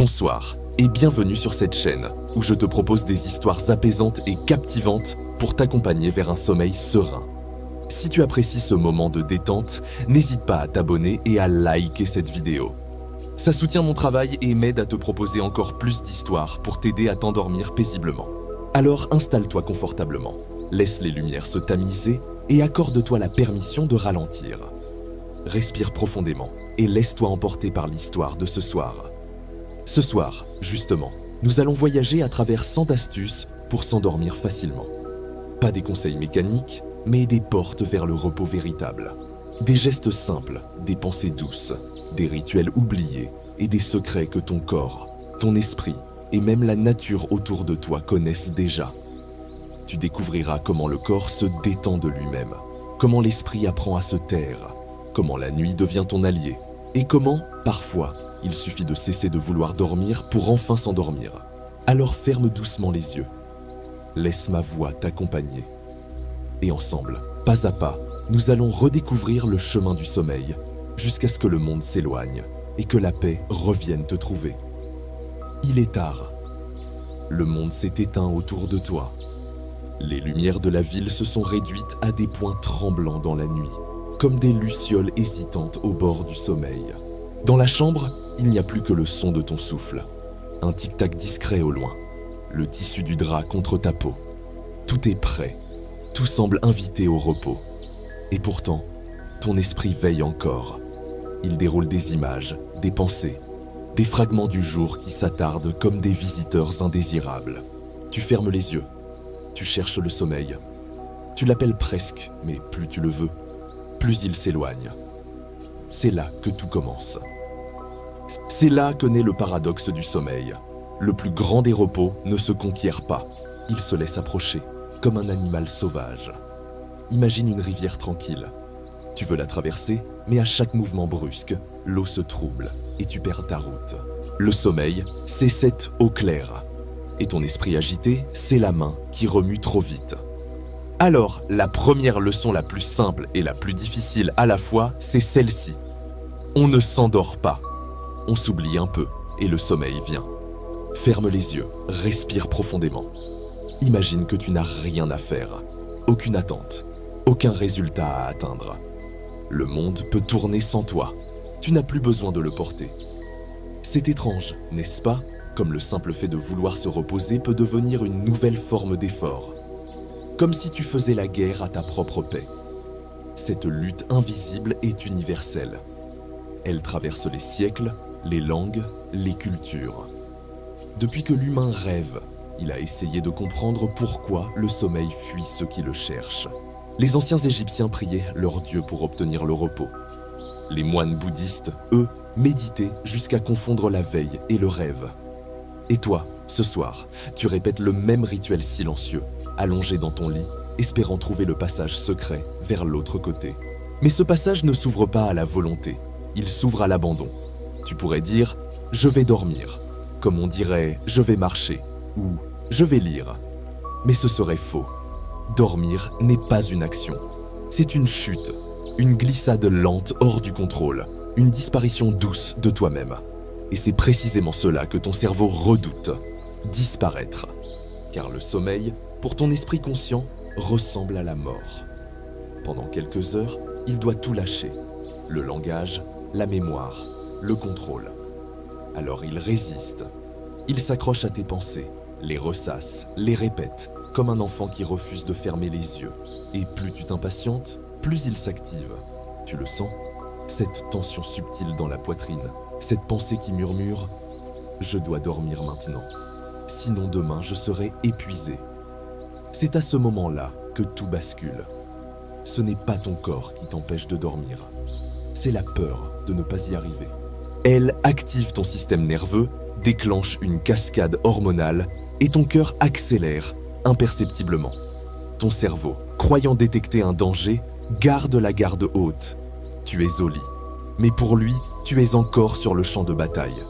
Bonsoir et bienvenue sur cette chaîne où je te propose des histoires apaisantes et captivantes pour t'accompagner vers un sommeil serein. Si tu apprécies ce moment de détente, n'hésite pas à t'abonner et à liker cette vidéo. Ça soutient mon travail et m'aide à te proposer encore plus d'histoires pour t'aider à t'endormir paisiblement. Alors installe-toi confortablement, laisse les lumières se tamiser et accorde-toi la permission de ralentir. Respire profondément et laisse-toi emporter par l'histoire de ce soir. Ce soir, justement, nous allons voyager à travers 100 astuces pour s'endormir facilement. Pas des conseils mécaniques, mais des portes vers le repos véritable. Des gestes simples, des pensées douces, des rituels oubliés et des secrets que ton corps, ton esprit et même la nature autour de toi connaissent déjà. Tu découvriras comment le corps se détend de lui-même, comment l'esprit apprend à se taire, comment la nuit devient ton allié et comment, parfois, il suffit de cesser de vouloir dormir pour enfin s'endormir. Alors ferme doucement les yeux. Laisse ma voix t'accompagner. Et ensemble, pas à pas, nous allons redécouvrir le chemin du sommeil jusqu'à ce que le monde s'éloigne et que la paix revienne te trouver. Il est tard. Le monde s'est éteint autour de toi. Les lumières de la ville se sont réduites à des points tremblants dans la nuit, comme des lucioles hésitantes au bord du sommeil. Dans la chambre, il n'y a plus que le son de ton souffle, un tic-tac discret au loin, le tissu du drap contre ta peau. Tout est prêt, tout semble invité au repos. Et pourtant, ton esprit veille encore. Il déroule des images, des pensées, des fragments du jour qui s'attardent comme des visiteurs indésirables. Tu fermes les yeux, tu cherches le sommeil. Tu l'appelles presque, mais plus tu le veux, plus il s'éloigne. C'est là que tout commence. C'est là que naît le paradoxe du sommeil. Le plus grand des repos ne se conquiert pas, il se laisse approcher, comme un animal sauvage. Imagine une rivière tranquille. Tu veux la traverser, mais à chaque mouvement brusque, l'eau se trouble et tu perds ta route. Le sommeil, c'est cette eau claire. Et ton esprit agité, c'est la main qui remue trop vite. Alors, la première leçon la plus simple et la plus difficile à la fois, c'est celle-ci. On ne s'endort pas. On s'oublie un peu et le sommeil vient. Ferme les yeux, respire profondément. Imagine que tu n'as rien à faire, aucune attente, aucun résultat à atteindre. Le monde peut tourner sans toi. Tu n'as plus besoin de le porter. C'est étrange, n'est-ce pas? Comme le simple fait de vouloir se reposer peut devenir une nouvelle forme d'effort. Comme si tu faisais la guerre à ta propre paix. Cette lutte invisible est universelle. Elle traverse les siècles, les langues, les cultures. Depuis que l'humain rêve, il a essayé de comprendre pourquoi le sommeil fuit ceux qui le cherchent. Les anciens Égyptiens priaient leur Dieu pour obtenir le repos. Les moines bouddhistes, eux, méditaient jusqu'à confondre la veille et le rêve. Et toi, ce soir, tu répètes le même rituel silencieux, allongé dans ton lit, espérant trouver le passage secret vers l'autre côté. Mais ce passage ne s'ouvre pas à la volonté, il s'ouvre à l'abandon. Tu pourrais dire « je vais dormir », comme on dirait « je vais marcher » ou « je vais lire ». Mais ce serait faux. Dormir n'est pas une action. C'est une chute, une glissade lente hors du contrôle, une disparition douce de toi-même. Et c'est précisément cela que ton cerveau redoute, disparaître. Car le sommeil, pour ton esprit conscient, ressemble à la mort. Pendant quelques heures, il doit tout lâcher. Le langage, la mémoire, le contrôle. Alors il résiste. Il s'accroche à tes pensées, les ressasse, les répète, comme un enfant qui refuse de fermer les yeux. Et plus tu t'impatientes, plus il s'active. Tu le sens? Cette tension subtile dans la poitrine, cette pensée qui murmure « Je dois dormir maintenant, sinon demain je serai épuisé ». C'est à ce moment-là que tout bascule. Ce n'est pas ton corps qui t'empêche de dormir, c'est la peur de ne pas y arriver. Elle active ton système nerveux, déclenche une cascade hormonale et ton cœur accélère imperceptiblement. Ton cerveau, croyant détecter un danger, garde la garde haute. Tu es au lit, mais pour lui, tu es encore sur le champ de bataille.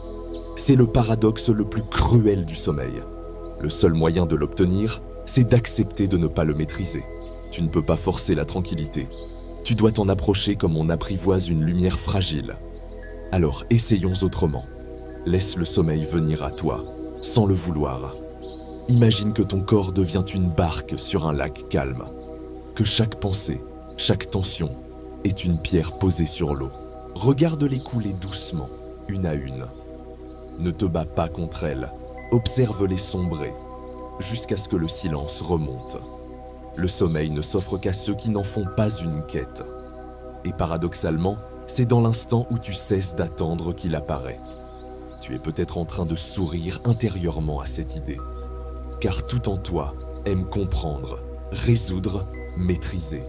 C'est le paradoxe le plus cruel du sommeil. Le seul moyen de l'obtenir, c'est d'accepter de ne pas le maîtriser. Tu ne peux pas forcer la tranquillité. Tu dois t'en approcher comme on apprivoise une lumière fragile. Alors essayons autrement. Laisse le sommeil venir à toi, sans le vouloir. Imagine que ton corps devient une barque sur un lac calme, que chaque pensée, chaque tension est une pierre posée sur l'eau. Regarde-les couler doucement, une à une. Ne te bats pas contre elles, observe-les sombrer, jusqu'à ce que le silence remonte. Le sommeil ne s'offre qu'à ceux qui n'en font pas une quête. Et paradoxalement, c'est dans l'instant où tu cesses d'attendre qu'il apparaît. Tu es peut-être en train de sourire intérieurement à cette idée. Car tout en toi aime comprendre, résoudre, maîtriser.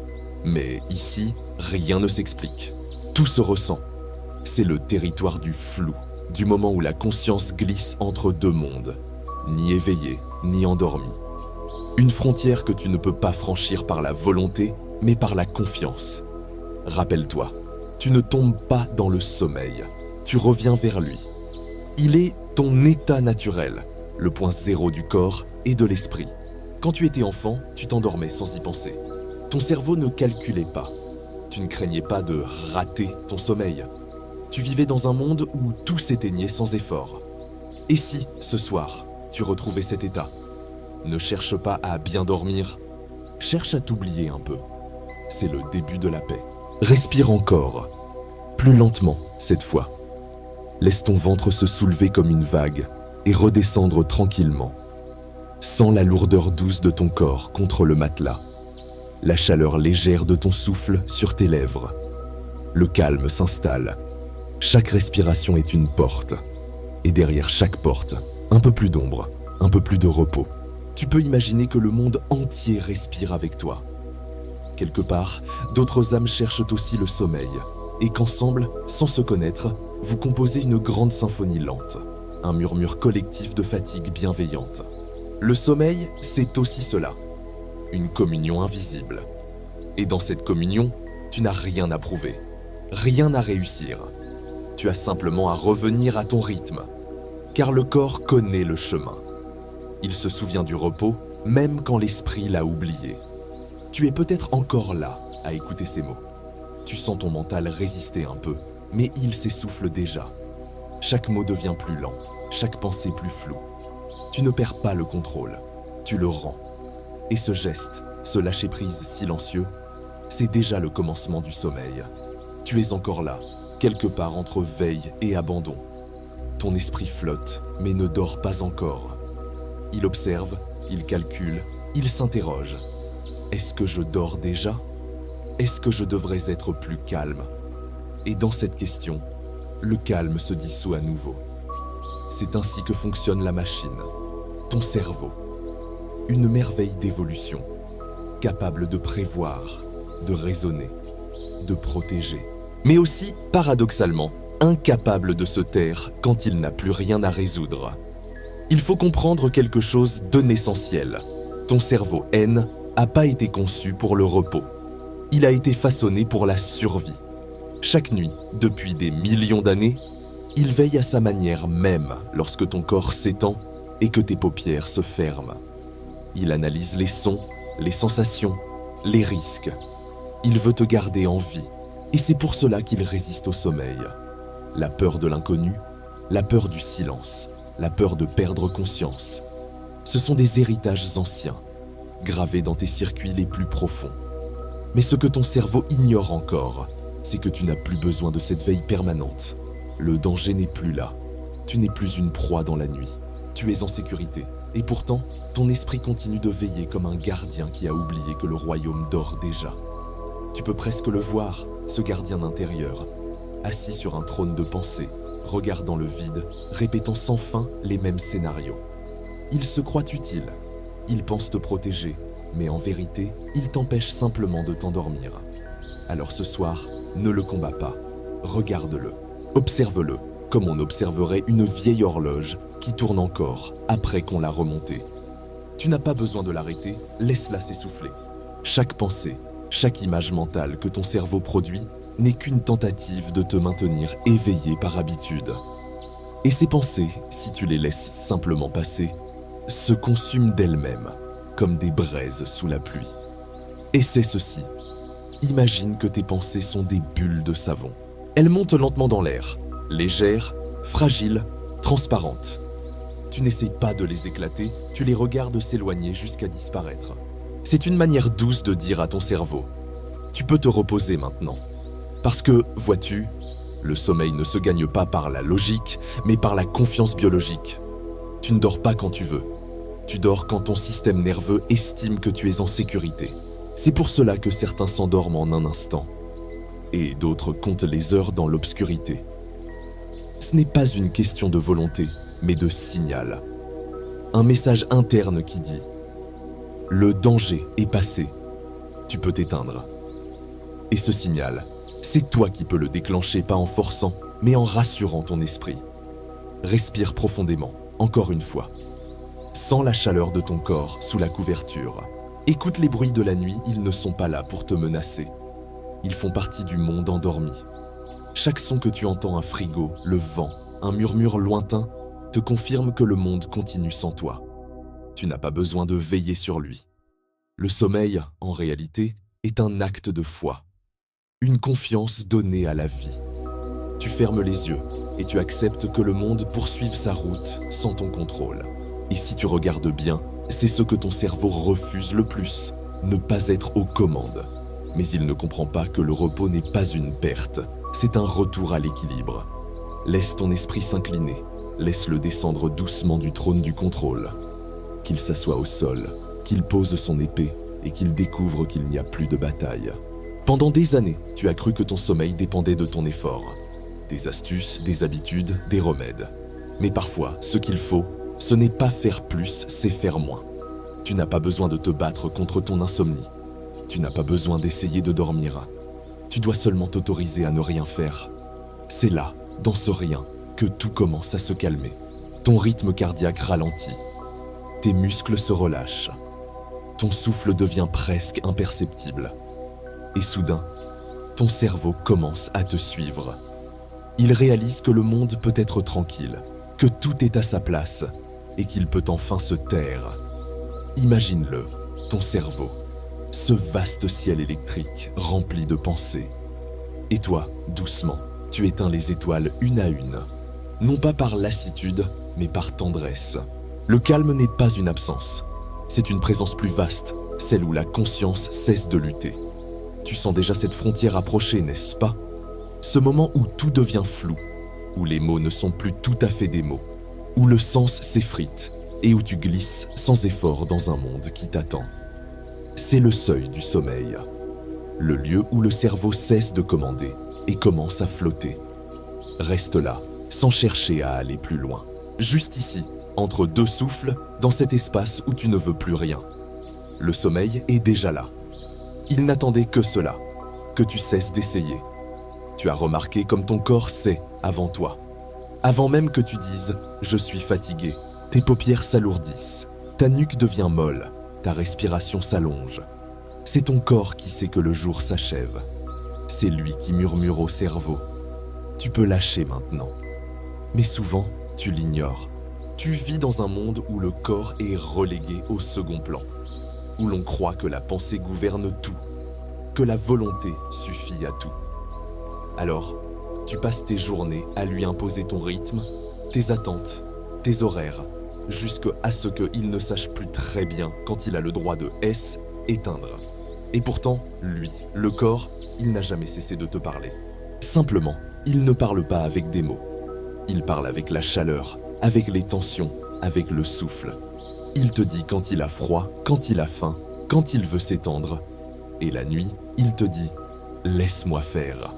Mais ici, rien ne s'explique. Tout se ressent. C'est le territoire du flou, du moment où la conscience glisse entre deux mondes, ni éveillé, ni endormi. Une frontière que tu ne peux pas franchir par la volonté, mais par la confiance. Rappelle-toi, tu ne tombes pas dans le sommeil, tu reviens vers lui. Il est ton état naturel, le point zéro du corps et de l'esprit. Quand tu étais enfant, tu t'endormais sans y penser. Ton cerveau ne calculait pas. Tu ne craignais pas de rater ton sommeil. Tu vivais dans un monde où tout s'éteignait sans effort. Et si, ce soir, tu retrouvais cet état? Ne cherche pas à bien dormir, cherche à t'oublier un peu. C'est le début de la paix. Respire encore, plus lentement cette fois. Laisse ton ventre se soulever comme une vague et redescendre tranquillement. Sens la lourdeur douce de ton corps contre le matelas, la chaleur légère de ton souffle sur tes lèvres. Le calme s'installe. Chaque respiration est une porte. Et derrière chaque porte, un peu plus d'ombre, un peu plus de repos. Tu peux imaginer que le monde entier respire avec toi. Quelque part, d'autres âmes cherchent aussi le sommeil, et qu'ensemble, sans se connaître, vous composez une grande symphonie lente, un murmure collectif de fatigue bienveillante. Le sommeil, c'est aussi cela, une communion invisible. Et dans cette communion, tu n'as rien à prouver, rien à réussir. Tu as simplement à revenir à ton rythme, car le corps connaît le chemin. Il se souvient du repos, même quand l'esprit l'a oublié. Tu es peut-être encore là, à écouter ces mots. Tu sens ton mental résister un peu, mais il s'essouffle déjà. Chaque mot devient plus lent, chaque pensée plus floue. Tu ne perds pas le contrôle, tu le rends. Et ce geste, ce lâcher-prise silencieux, c'est déjà le commencement du sommeil. Tu es encore là, quelque part entre veille et abandon. Ton esprit flotte, mais ne dort pas encore. Il observe, il calcule, il s'interroge. Est-ce que je dors déjà? Est-ce que je devrais être plus calme? Et dans cette question, le calme se dissout à nouveau. C'est ainsi que fonctionne la machine, ton cerveau. Une merveille d'évolution, capable de prévoir, de raisonner, de protéger. Mais aussi, paradoxalement, incapable de se taire quand il n'a plus rien à résoudre. Il faut comprendre quelque chose d'un essentiel. Ton cerveau N n'a pas été conçu pour le repos. Il a été façonné pour la survie. Chaque nuit, depuis des millions d'années, il veille à sa manière même lorsque ton corps s'étend et que tes paupières se ferment. Il analyse les sons, les sensations, les risques. Il veut te garder en vie et c'est pour cela qu'il résiste au sommeil. La peur de l'inconnu, la peur du silence, la peur de perdre conscience. Ce sont des héritages anciens, gravés dans tes circuits les plus profonds. Mais ce que ton cerveau ignore encore, c'est que tu n'as plus besoin de cette veille permanente. Le danger n'est plus là. Tu n'es plus une proie dans la nuit. Tu es en sécurité. Et pourtant, ton esprit continue de veiller comme un gardien qui a oublié que le royaume dort déjà. Tu peux presque le voir, ce gardien intérieur, assis sur un trône de pensée, regardant le vide, répétant sans fin les mêmes scénarios. Il se croit utile, il pense te protéger, mais en vérité, il t'empêche simplement de t'endormir. Alors ce soir, ne le combats pas, regarde-le, observe-le, comme on observerait une vieille horloge qui tourne encore après qu'on l'a remontée. Tu n'as pas besoin de l'arrêter, laisse-la s'essouffler. Chaque pensée, chaque image mentale que ton cerveau produit n'est qu'une tentative de te maintenir éveillé par habitude. Et ces pensées, si tu les laisses simplement passer, se consument d'elles-mêmes, comme des braises sous la pluie. Et c'est ceci. Imagine que tes pensées sont des bulles de savon. Elles montent lentement dans l'air, légères, fragiles, transparentes. Tu n'essayes pas de les éclater, tu les regardes s'éloigner jusqu'à disparaître. C'est une manière douce de dire à ton cerveau « Tu peux te reposer maintenant ». Parce que, vois-tu, le sommeil ne se gagne pas par la logique, mais par la confiance biologique. Tu ne dors pas quand tu veux. Tu dors quand ton système nerveux estime que tu es en sécurité. C'est pour cela que certains s'endorment en un instant, et d'autres comptent les heures dans l'obscurité. Ce n'est pas une question de volonté, mais de signal. Un message interne qui dit « Le danger est passé, tu peux t'éteindre ». Et ce signal, c'est toi qui peux le déclencher, pas en forçant, mais en rassurant ton esprit. Respire profondément, encore une fois. Sens la chaleur de ton corps sous la couverture. Écoute les bruits de la nuit, ils ne sont pas là pour te menacer. Ils font partie du monde endormi. Chaque son que tu entends, un frigo, le vent, un murmure lointain, te confirme que le monde continue sans toi. Tu n'as pas besoin de veiller sur lui. Le sommeil, en réalité, est un acte de foi. Une confiance donnée à la vie. Tu fermes les yeux et tu acceptes que le monde poursuive sa route sans ton contrôle. Et si tu regardes bien, c'est ce que ton cerveau refuse le plus, ne pas être aux commandes. Mais il ne comprend pas que le repos n'est pas une perte, c'est un retour à l'équilibre. Laisse ton esprit s'incliner, laisse-le descendre doucement du trône du contrôle. Qu'il s'assoie au sol, qu'il pose son épée et qu'il découvre qu'il n'y a plus de bataille. Pendant des années, tu as cru que ton sommeil dépendait de ton effort. Des astuces, des habitudes, des remèdes. Mais parfois, ce qu'il faut, ce n'est pas faire plus, c'est faire moins. Tu n'as pas besoin de te battre contre ton insomnie. Tu n'as pas besoin d'essayer de dormir. Tu dois seulement t'autoriser à ne rien faire. C'est là, dans ce rien, que tout commence à se calmer. Ton rythme cardiaque ralentit. Tes muscles se relâchent. Ton souffle devient presque imperceptible. Et soudain, ton cerveau commence à te suivre. Il réalise que le monde peut être tranquille, que tout est à sa place et qu'il peut enfin se taire. Imagine-le, ton cerveau, ce vaste ciel électrique rempli de pensées. Et toi, doucement, tu éteins les étoiles une à une, non pas par lassitude, mais par tendresse. Le calme n'est pas une absence, c'est une présence plus vaste, celle où la conscience cesse de lutter. Tu sens déjà cette frontière approcher, n'est-ce pas? Ce moment où tout devient flou, où les mots ne sont plus tout à fait des mots, où le sens s'effrite et où tu glisses sans effort dans un monde qui t'attend. C'est le seuil du sommeil, le lieu où le cerveau cesse de commander et commence à flotter. Reste là, sans chercher à aller plus loin. Juste ici, entre deux souffles, dans cet espace où tu ne veux plus rien. Le sommeil est déjà là. Il n'attendait que cela, que tu cesses d'essayer. Tu as remarqué comme ton corps sait avant toi. Avant même que tu dises « je suis fatigué », tes paupières s'alourdissent, ta nuque devient molle, ta respiration s'allonge. C'est ton corps qui sait que le jour s'achève. C'est lui qui murmure au cerveau. Tu peux lâcher maintenant. Mais souvent, tu l'ignores. Tu vis dans un monde où le corps est relégué au second plan, où l'on croit que la pensée gouverne tout, que la volonté suffit à tout. Alors, tu passes tes journées à lui imposer ton rythme, tes attentes, tes horaires, jusqu'à ce qu'il ne sache plus très bien quand il a le droit de éteindre. Et pourtant, lui, le corps, il n'a jamais cessé de te parler. Simplement, il ne parle pas avec des mots. Il parle avec la chaleur, avec les tensions, avec le souffle. Il te dit quand il a froid, quand il a faim, quand il veut s'étendre. Et la nuit, il te dit « laisse-moi faire ».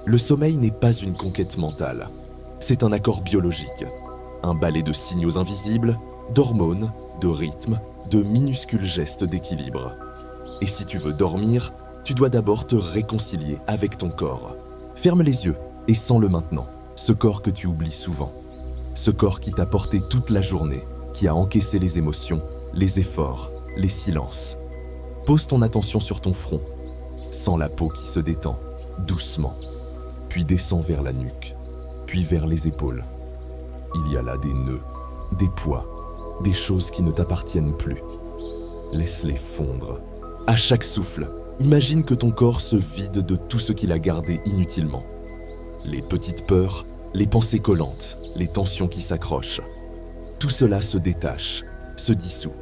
Le sommeil n'est pas une conquête mentale. C'est un accord biologique. Un ballet de signaux invisibles, d'hormones, de rythmes, de minuscules gestes d'équilibre. Et si tu veux dormir, tu dois d'abord te réconcilier avec ton corps. Ferme les yeux et sens-le maintenant, ce corps que tu oublies souvent. Ce corps qui t'a porté toute la journée, qui a encaissé les émotions, les efforts, les silences. Pose ton attention sur ton front. Sens la peau qui se détend, doucement. Puis descends vers la nuque, puis vers les épaules. Il y a là des nœuds, des poids, des choses qui ne t'appartiennent plus. Laisse-les fondre. À chaque souffle, imagine que ton corps se vide de tout ce qu'il a gardé inutilement. Les petites peurs, les pensées collantes, les tensions qui s'accrochent. Tout cela se détache, se dissout.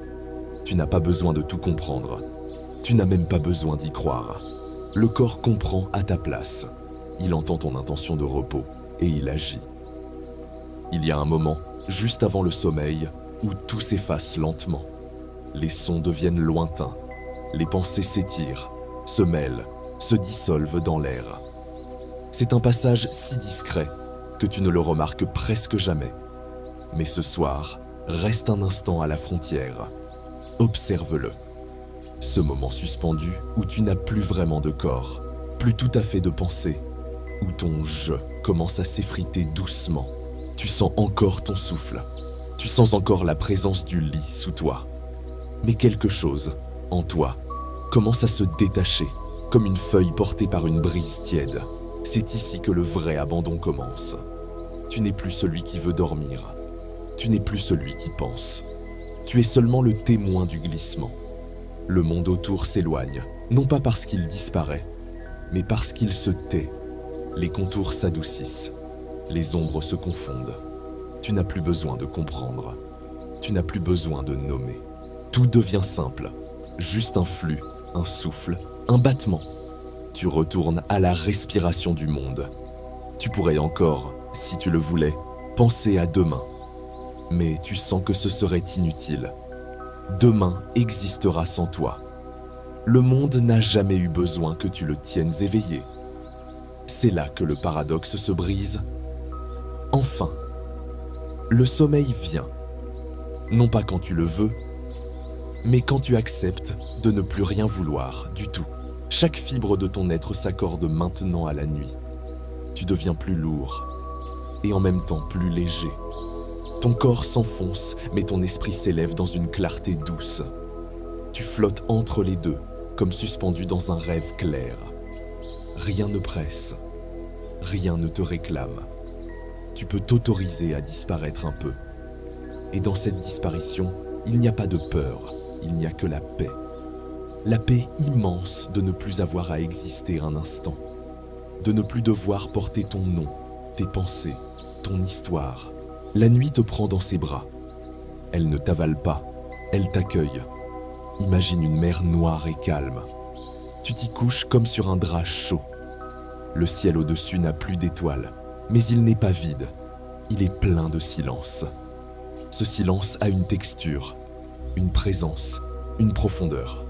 Tu n'as pas besoin de tout comprendre. Tu n'as même pas besoin d'y croire. Le corps comprend à ta place. Il entend ton intention de repos et il agit. Il y a un moment, juste avant le sommeil, où tout s'efface lentement. Les sons deviennent lointains. Les pensées s'étirent, se mêlent, se dissolvent dans l'air. C'est un passage si discret que tu ne le remarques presque jamais. Mais ce soir, reste un instant à la frontière. Observe-le. Ce moment suspendu où tu n'as plus vraiment de corps, plus tout à fait de pensée, où ton je commence à s'effriter doucement. Tu sens encore ton souffle. Tu sens encore la présence du lit sous toi. Mais quelque chose, en toi, commence à se détacher, comme une feuille portée par une brise tiède. C'est ici que le vrai abandon commence. Tu n'es plus celui qui veut dormir. Tu n'es plus celui qui pense. Tu es seulement le témoin du glissement. Le monde autour s'éloigne, non pas parce qu'il disparaît, mais parce qu'il se tait. Les contours s'adoucissent, les ombres se confondent. Tu n'as plus besoin de comprendre. Tu n'as plus besoin de nommer. Tout devient simple, juste un flux, un souffle, un battement. Tu retournes à la respiration du monde. Tu pourrais encore, si tu le voulais, penser à demain. Mais tu sens que ce serait inutile. Demain existera sans toi. Le monde n'a jamais eu besoin que tu le tiennes éveillé. C'est là que le paradoxe se brise. Enfin, le sommeil vient. Non pas quand tu le veux, mais quand tu acceptes de ne plus rien vouloir du tout. Chaque fibre de ton être s'accorde maintenant à la nuit. Tu deviens plus lourd et en même temps plus léger. Ton corps s'enfonce, mais ton esprit s'élève dans une clarté douce. Tu flottes entre les deux, comme suspendu dans un rêve clair. Rien ne presse, rien ne te réclame. Tu peux t'autoriser à disparaître un peu. Et dans cette disparition, il n'y a pas de peur, il n'y a que la paix. La paix immense de ne plus avoir à exister un instant, de ne plus devoir porter ton nom, tes pensées, ton histoire. La nuit te prend dans ses bras. Elle ne t'avale pas, elle t'accueille. Imagine une mer noire et calme. Tu t'y couches comme sur un drap chaud. Le ciel au-dessus n'a plus d'étoiles, mais il n'est pas vide. Il est plein de silence. Ce silence a une texture, une présence, une profondeur.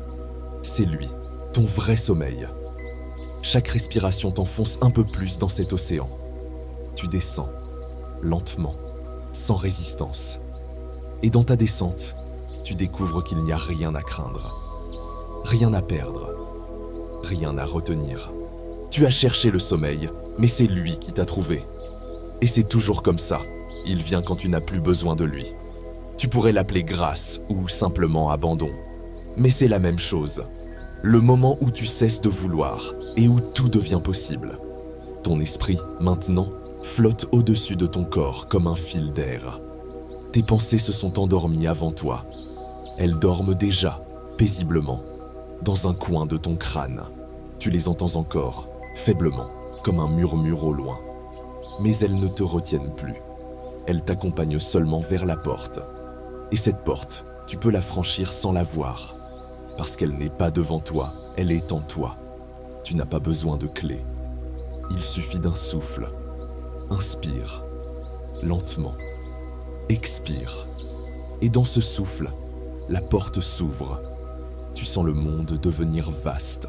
C'est lui, ton vrai sommeil. Chaque respiration t'enfonce un peu plus dans cet océan. Tu descends, lentement, sans résistance. Et dans ta descente, tu découvres qu'il n'y a rien à craindre, rien à perdre, rien à retenir. Tu as cherché le sommeil, mais c'est lui qui t'a trouvé. Et c'est toujours comme ça, il vient quand tu n'as plus besoin de lui. Tu pourrais l'appeler grâce ou simplement abandon, mais c'est la même chose. Le moment où tu cesses de vouloir et où tout devient possible. Ton esprit, maintenant, flotte au-dessus de ton corps comme un fil d'air. Tes pensées se sont endormies avant toi. Elles dorment déjà, paisiblement, dans un coin de ton crâne. Tu les entends encore, faiblement, comme un murmure au loin. Mais elles ne te retiennent plus. Elles t'accompagnent seulement vers la porte. Et cette porte, tu peux la franchir sans la voir. Parce qu'elle n'est pas devant toi, elle est en toi. Tu n'as pas besoin de clé. Il suffit d'un souffle. Inspire, lentement. Expire. Et dans ce souffle, la porte s'ouvre. Tu sens le monde devenir vaste.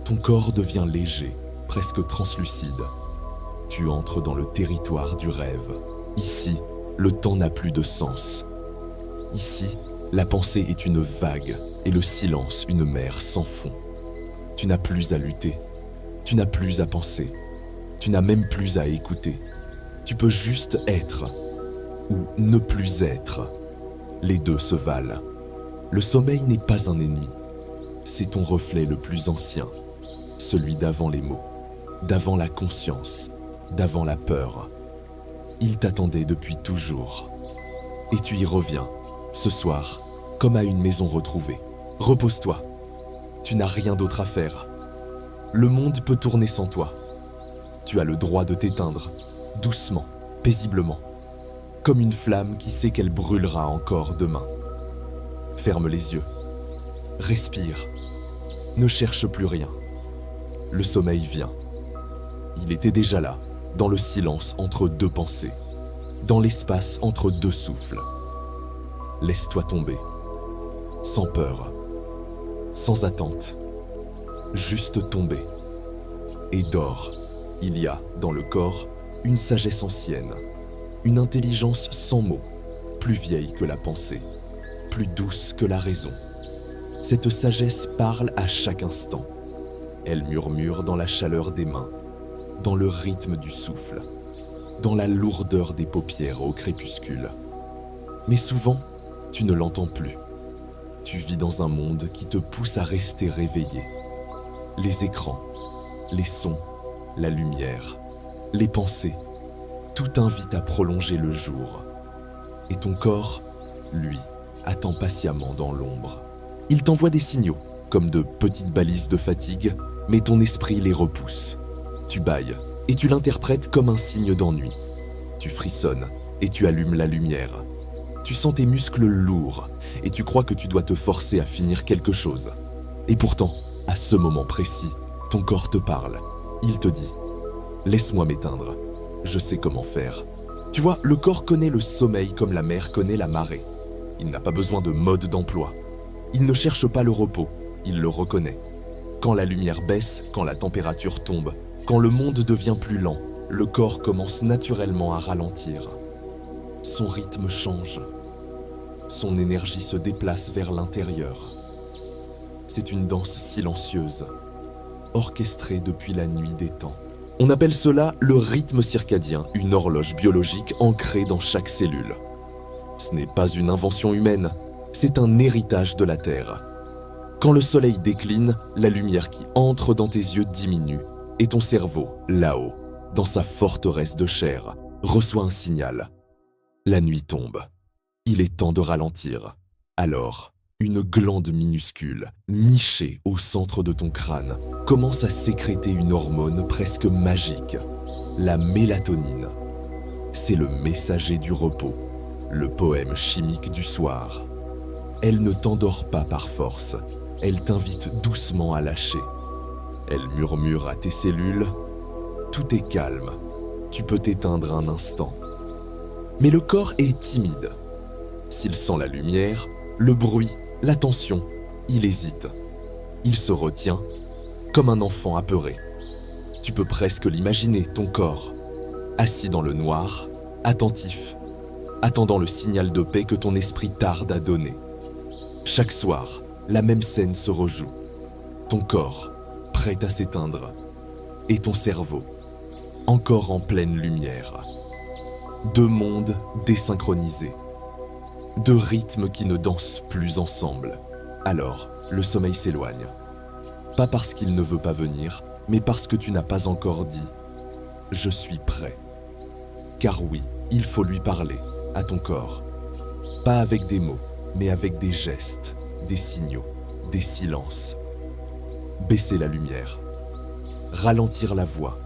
Ton corps devient léger, presque translucide. Tu entres dans le territoire du rêve. Ici, le temps n'a plus de sens. Ici, la pensée est une vague et le silence une mer sans fond. Tu n'as plus à lutter. Tu n'as plus à penser. Tu n'as même plus à écouter. Tu peux juste être ou ne plus être. Les deux se valent. Le sommeil n'est pas un ennemi. C'est ton reflet le plus ancien, celui d'avant les mots, d'avant la conscience, d'avant la peur. Il t'attendait depuis toujours. Et tu y reviens, ce soir, comme à une maison retrouvée. Repose-toi. Tu n'as rien d'autre à faire. Le monde peut tourner sans toi. Tu as le droit de t'éteindre, doucement. paisiblement, comme une flamme qui sait qu'elle brûlera encore demain. Ferme les yeux, respire, ne cherche plus rien. Le sommeil vient. Il était déjà là, dans le silence entre deux pensées, dans l'espace entre deux souffles. Laisse-toi tomber, sans peur, sans attente, juste tomber. Et dors. Il y a, dans le corps, une sagesse ancienne, une intelligence sans mots, plus vieille que la pensée, plus douce que la raison. Cette sagesse parle à chaque instant. Elle murmure dans la chaleur des mains, dans le rythme du souffle, dans la lourdeur des paupières au crépuscule. Mais souvent, tu ne l'entends plus. Tu vis dans un monde qui te pousse à rester réveillé. Les écrans, les sons, la lumière, les pensées, tout invite à prolonger le jour. Et ton corps, lui, attend patiemment dans l'ombre. Il t'envoie des signaux, comme de petites balises de fatigue, mais ton esprit les repousse. Tu bâilles, et tu l'interprètes comme un signe d'ennui. Tu frissonnes, et tu allumes la lumière. Tu sens tes muscles lourds, et tu crois que tu dois te forcer à finir quelque chose. Et pourtant, à ce moment précis, ton corps te parle. Il te dit « Laisse-moi m'éteindre, je sais comment faire ». Tu vois, le corps connaît le sommeil comme la mer connaît la marée. Il n'a pas besoin de mode d'emploi. Il ne cherche pas le repos, il le reconnaît. Quand la lumière baisse, quand la température tombe, quand le monde devient plus lent, le corps commence naturellement à ralentir. Son rythme change. Son énergie se déplace vers l'intérieur. C'est une danse silencieuse, orchestrée depuis la nuit des temps. On appelle cela le rythme circadien, une horloge biologique ancrée dans chaque cellule. Ce n'est pas une invention humaine, c'est un héritage de la Terre. Quand le soleil décline, la lumière qui entre dans tes yeux diminue, et ton cerveau, là-haut, dans sa forteresse de chair, reçoit un signal. La nuit tombe. Il est temps de ralentir. Alors, une glande minuscule, nichée au centre de ton crâne, commence à sécréter une hormone presque magique, la mélatonine. C'est le messager du repos, le poème chimique du soir. Elle ne t'endort pas par force, elle t'invite doucement à lâcher. Elle murmure à tes cellules « Tout est calme, tu peux t'éteindre un instant ». Mais le corps est timide. S'il sent la lumière, le bruit, la tension, il hésite. Il se retient, comme un enfant apeuré. Tu peux presque l'imaginer, ton corps, assis dans le noir, attentif, attendant le signal de paix que ton esprit tarde à donner. Chaque soir, la même scène se rejoue. Ton corps, prêt à s'éteindre, et ton cerveau, encore en pleine lumière. Deux mondes désynchronisés. Deux rythmes qui ne dansent plus ensemble. Alors, le sommeil s'éloigne. Pas parce qu'il ne veut pas venir, mais parce que tu n'as pas encore dit « Je suis prêt ». Car oui, il faut lui parler, à ton corps. Pas avec des mots, mais avec des gestes, des signaux, des silences. Baisser la lumière. Ralentir la voix.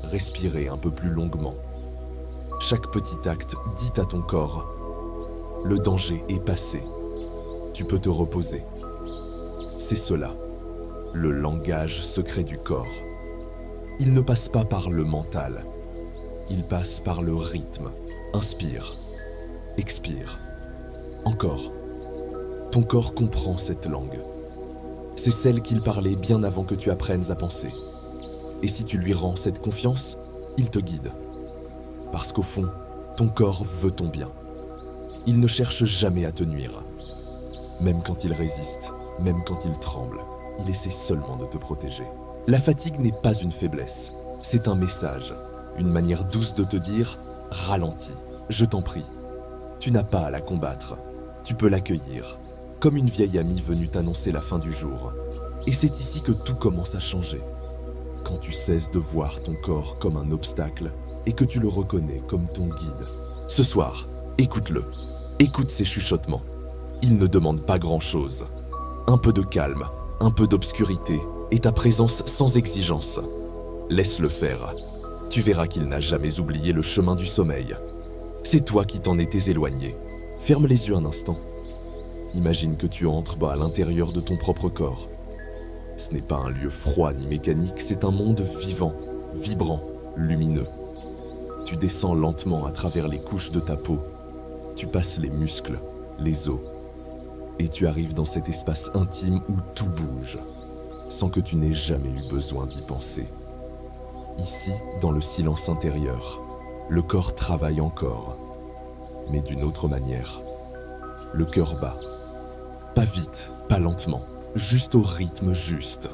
Respirer un peu plus longuement. Chaque petit acte dit à ton corps « Le danger est passé. Tu peux te reposer ». C'est cela, le langage secret du corps. Il ne passe pas par le mental. Il passe par le rythme. Inspire, expire. Encore. Ton corps comprend cette langue. C'est celle qu'il parlait bien avant que tu apprennes à penser. Et si tu lui rends cette confiance, il te guide. Parce qu'au fond, ton corps veut ton bien. Il ne cherche jamais à te nuire. Même quand il résiste, même quand il tremble, il essaie seulement de te protéger. La fatigue n'est pas une faiblesse, c'est un message, une manière douce de te dire « Ralentis, je t'en prie ». Tu n'as pas à la combattre, tu peux l'accueillir, comme une vieille amie venue t'annoncer la fin du jour. Et c'est ici que tout commence à changer. Quand tu cesses de voir ton corps comme un obstacle et que tu le reconnais comme ton guide. Ce soir, écoute-le. Écoute ses chuchotements. Il ne demande pas grand-chose. Un peu de calme, un peu d'obscurité et ta présence sans exigence. Laisse-le faire. tu verras qu'il n'a jamais oublié le chemin du sommeil. C'est toi qui t'en étais éloigné. Ferme les yeux un instant. Imagine que tu entres à l'intérieur de ton propre corps. Ce n'est pas un lieu froid ni mécanique, c'est un monde vivant, vibrant, lumineux. Tu descends lentement à travers les couches de ta peau. Tu passes les muscles, les os. Et tu arrives dans cet espace intime où tout bouge, sans que tu n'aies jamais eu besoin d'y penser. Ici, dans le silence intérieur, le corps travaille encore, mais d'une autre manière. Le cœur bat. Pas vite, pas lentement, juste au rythme juste.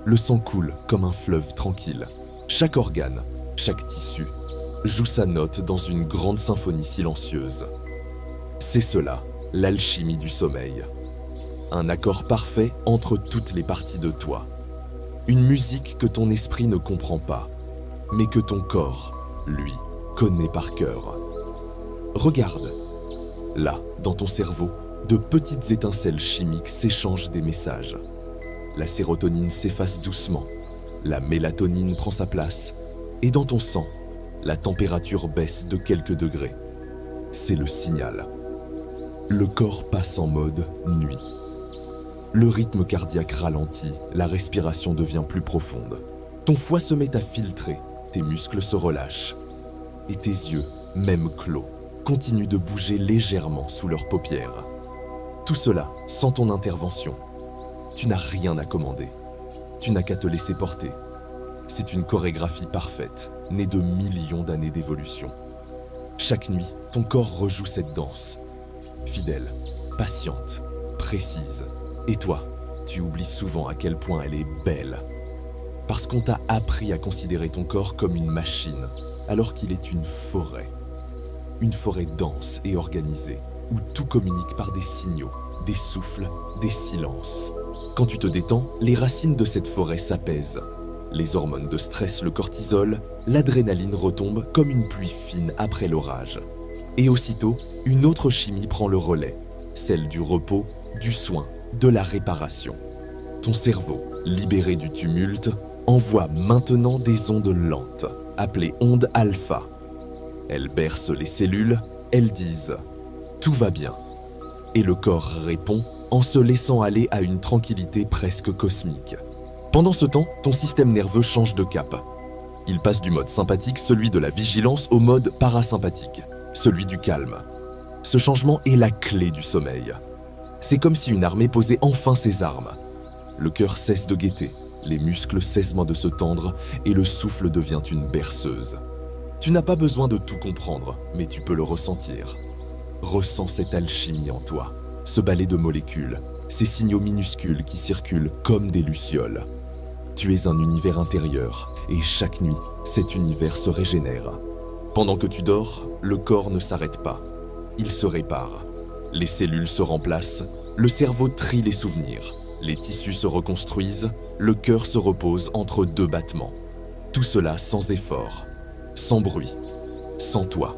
Le sang coule comme un fleuve tranquille. Chaque organe, chaque tissu, joue sa note dans une grande symphonie silencieuse. C'est cela, l'alchimie du sommeil. Un accord parfait entre toutes les parties de toi. Une musique que ton esprit ne comprend pas, mais que ton corps, lui, connaît par cœur. Regarde. Là, dans ton cerveau, de petites étincelles chimiques s'échangent des messages. La sérotonine s'efface doucement, la mélatonine prend sa place, et dans ton sang, la température baisse de quelques degrés. C'est le signal. Le corps passe en mode nuit. Le rythme cardiaque ralentit, la respiration devient plus profonde. Ton foie se met à filtrer, tes muscles se relâchent. Et tes yeux, même clos, continuent de bouger légèrement sous leurs paupières. Tout cela sans ton intervention. Tu n'as rien à commander. Tu n'as qu'à te laisser porter. C'est une chorégraphie parfaite, née de millions d'années d'évolution. Chaque nuit, ton corps rejoue cette danse. Fidèle, patiente, précise. Et toi, tu oublies souvent à quel point elle est belle. Parce qu'on t'a appris à considérer ton corps comme une machine, alors qu'il est une forêt. Une forêt dense et organisée, où tout communique par des signaux, des souffles, des silences. Quand tu te détends, les racines de cette forêt s'apaisent. Les hormones de stress, le cortisol, l'adrénaline retombe comme une pluie fine après l'orage. Et aussitôt, une autre chimie prend le relais, celle du repos, du soin, de la réparation. Ton cerveau, libéré du tumulte, envoie maintenant des ondes lentes, appelées ondes alpha. Elles bercent les cellules, elles disent « tout va bien ». Et le corps répond en se laissant aller à une tranquillité presque cosmique. Pendant ce temps, ton système nerveux change de cap. Il passe du mode sympathique, celui de la vigilance, au mode parasympathique, celui du calme. Ce changement est la clé du sommeil. C'est comme si une armée posait enfin ses armes. Le cœur cesse de guetter, les muscles cessent de se tendre et le souffle devient une berceuse. Tu n'as pas besoin de tout comprendre, mais tu peux le ressentir. Ressens cette alchimie en toi, ce balai de molécules, ces signaux minuscules qui circulent comme des lucioles. Tu es un univers intérieur et chaque nuit, cet univers se régénère. Pendant que tu dors, le corps ne s'arrête pas. Il se répare. Les cellules se remplacent, le cerveau trie les souvenirs, les tissus se reconstruisent, le cœur se repose entre deux battements. Tout cela sans effort, sans bruit, sans toi.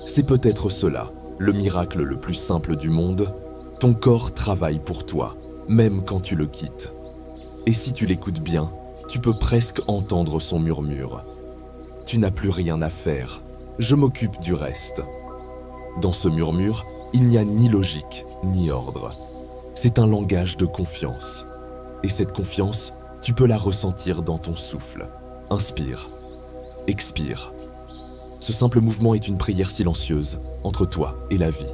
C'est peut-être cela, le miracle le plus simple du monde. Ton corps travaille pour toi, même quand tu le quittes. Et si tu l'écoutes bien, tu peux presque entendre son murmure. Tu n'as plus rien à faire, je m'occupe du reste. Dans ce murmure, il n'y a ni logique, ni ordre. C'est un langage de confiance. Et cette confiance, tu peux la ressentir dans ton souffle. Inspire, expire. Ce simple mouvement est une prière silencieuse entre toi et la vie.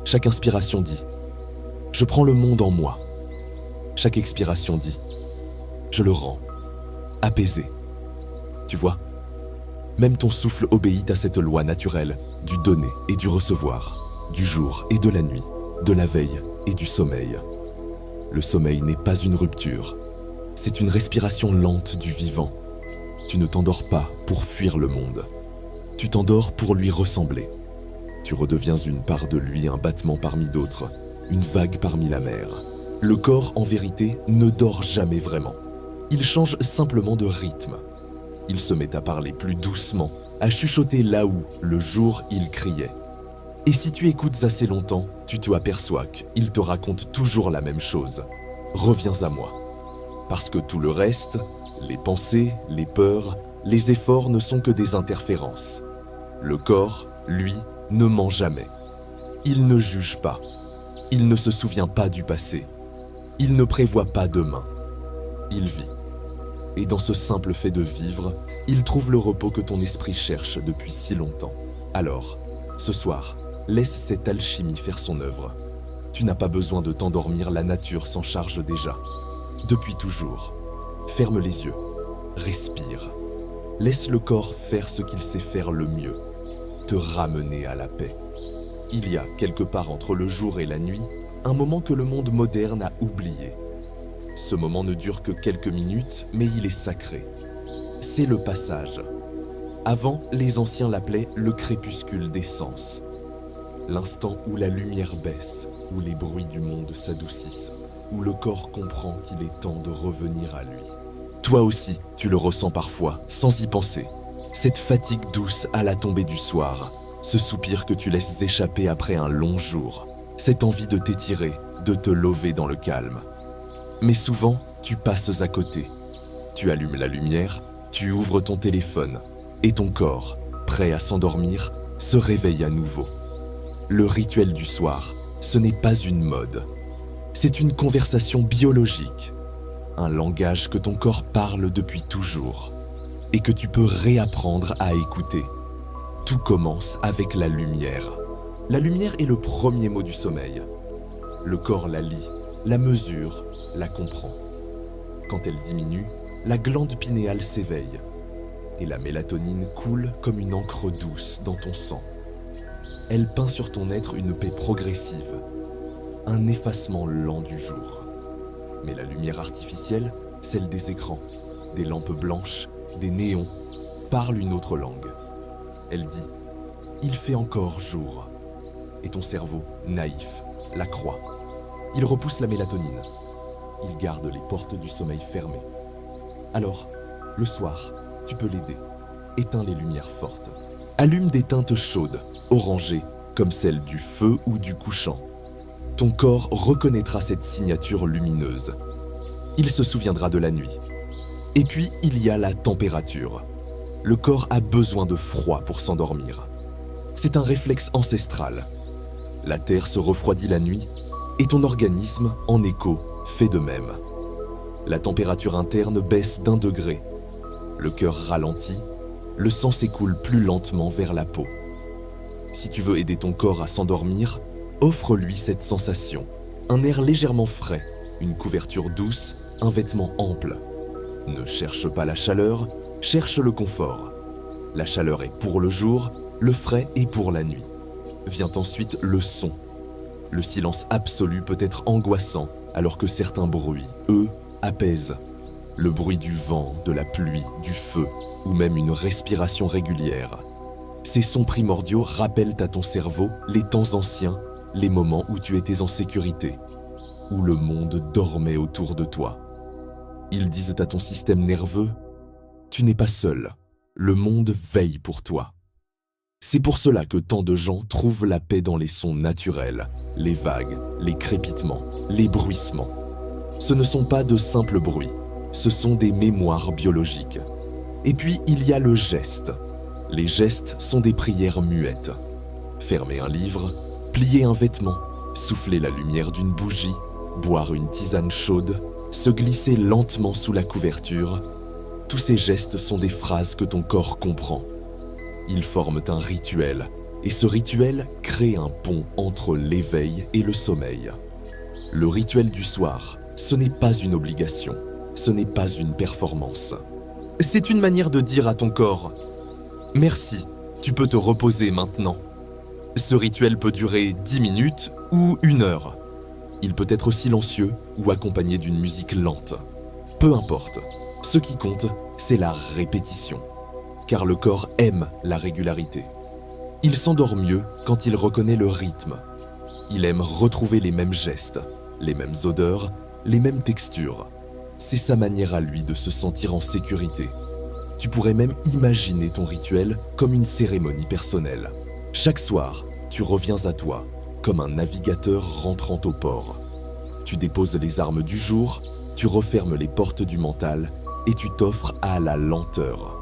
Chaque inspiration dit « Je prends le monde en moi ». Chaque expiration dit « Je le rends apaisé ». Tu vois, même ton souffle obéit à cette loi naturelle du donner et du recevoir, du jour et de la nuit, de la veille et du sommeil. Le sommeil n'est pas une rupture, c'est une respiration lente du vivant. Tu ne t'endors pas pour fuir le monde, tu t'endors pour lui ressembler. Tu redeviens une part de lui, un battement parmi d'autres, une vague parmi la mer. Le corps, en vérité, ne dort jamais vraiment. Il change simplement de rythme. Il se met à parler plus doucement, à chuchoter là où, le jour, il criait. Et si tu écoutes assez longtemps, tu te aperçois qu'il te raconte toujours la même chose. Reviens à moi. Parce que tout le reste, les pensées, les peurs, Les efforts ne sont que des interférences. Le corps, lui, ne ment jamais. Il ne juge pas. Il ne se souvient pas du passé. Il ne prévoit pas demain. Il vit. Et dans ce simple fait de vivre, il trouve le repos que ton esprit cherche depuis si longtemps. Alors, ce soir, laisse cette alchimie faire son œuvre. Tu n'as pas besoin de t'endormir, la nature s'en charge déjà. Depuis toujours. Ferme les yeux. Respire. Laisse le corps faire ce qu'il sait faire le mieux. Te ramener à la paix. Il y a, quelque part entre le jour et la nuit, un moment que le monde moderne a oublié. Ce moment ne dure que quelques minutes, mais il est sacré. C'est le passage. Avant, les anciens l'appelaient le crépuscule des sens. L'instant où la lumière baisse, où les bruits du monde s'adoucissent, où le corps comprend qu'il est temps de revenir à lui. Toi aussi, tu le ressens parfois, sans y penser. Cette fatigue douce à la tombée du soir, ce soupir que tu laisses échapper après un long jour, cette envie de t'étirer, de te lever dans le calme. Mais souvent, tu passes à côté. Tu allumes la lumière, tu ouvres ton téléphone, et ton corps, prêt à s'endormir, se réveille à nouveau. Le rituel du soir, ce n'est pas une mode. C'est une conversation biologique, un langage que ton corps parle depuis toujours, et que tu peux réapprendre à écouter. Tout commence avec la lumière. La lumière est le premier mot du sommeil. Le corps la lit, la mesure, la comprend. Quand elle diminue, la glande pinéale s'éveille et la mélatonine coule comme une encre douce dans ton sang. Elle peint sur ton être une paix progressive, un effacement lent du jour. Mais la lumière artificielle, celle des écrans, des lampes blanches, des néons, parle une autre langue. Elle dit « Il fait encore jour ». Et ton cerveau, naïf, la croit. Il repousse la mélatonine. Il garde les portes du sommeil fermées. Alors, le soir, tu peux l'aider. Éteins les lumières fortes. Allume des teintes chaudes, orangées, comme celles du feu ou du couchant. Ton corps reconnaîtra cette signature lumineuse. Il se souviendra de la nuit. Et puis, il y a la température. Le corps a besoin de froid pour s'endormir. C'est un réflexe ancestral. La terre se refroidit la nuit et ton organisme, en écho, fait de même. La température interne baisse d'1 degré. Le cœur ralentit, le sang s'écoule plus lentement vers la peau. Si tu veux aider ton corps à s'endormir, offre-lui cette sensation. Un air légèrement frais, une couverture douce, un vêtement ample. Ne cherche pas la chaleur, cherche le confort. La chaleur est pour le jour, le frais est pour la nuit. Vient ensuite le son. Le silence absolu peut être angoissant, alors que certains bruits, eux, apaisent. Le bruit du vent, de la pluie, du feu, ou même une respiration régulière. Ces sons primordiaux rappellent à ton cerveau les temps anciens, les moments où tu étais en sécurité, où le monde dormait autour de toi. Ils disent à ton système nerveux, tu n'es pas seul, le monde veille pour toi. C'est pour cela que tant de gens trouvent la paix dans les sons naturels, les vagues, les crépitements, les bruissements. Ce ne sont pas de simples bruits, ce sont des mémoires biologiques. Et puis il y a le geste. Les gestes sont des prières muettes. Fermer un livre, plier un vêtement, souffler la lumière d'une bougie, boire une tisane chaude, se glisser lentement sous la couverture. Tous ces gestes sont des phrases que ton corps comprend. Ils forment un rituel, et ce rituel crée un pont entre l'éveil et le sommeil. Le rituel du soir, ce n'est pas une obligation, ce n'est pas une performance. C'est une manière de dire à ton corps « Merci, tu peux te reposer maintenant ». Ce rituel peut durer 10 minutes ou 1 heure. Il peut être silencieux ou accompagné d'une musique lente. Peu importe, ce qui compte, c'est la répétition. Car le corps aime la régularité. Il s'endort mieux quand il reconnaît le rythme. Il aime retrouver les mêmes gestes, les mêmes odeurs, les mêmes textures. C'est sa manière à lui de se sentir en sécurité. Tu pourrais même imaginer ton rituel comme une cérémonie personnelle. Chaque soir, tu reviens à toi, comme un navigateur rentrant au port. Tu déposes les armes du jour, tu refermes les portes du mental et tu t'offres à la lenteur.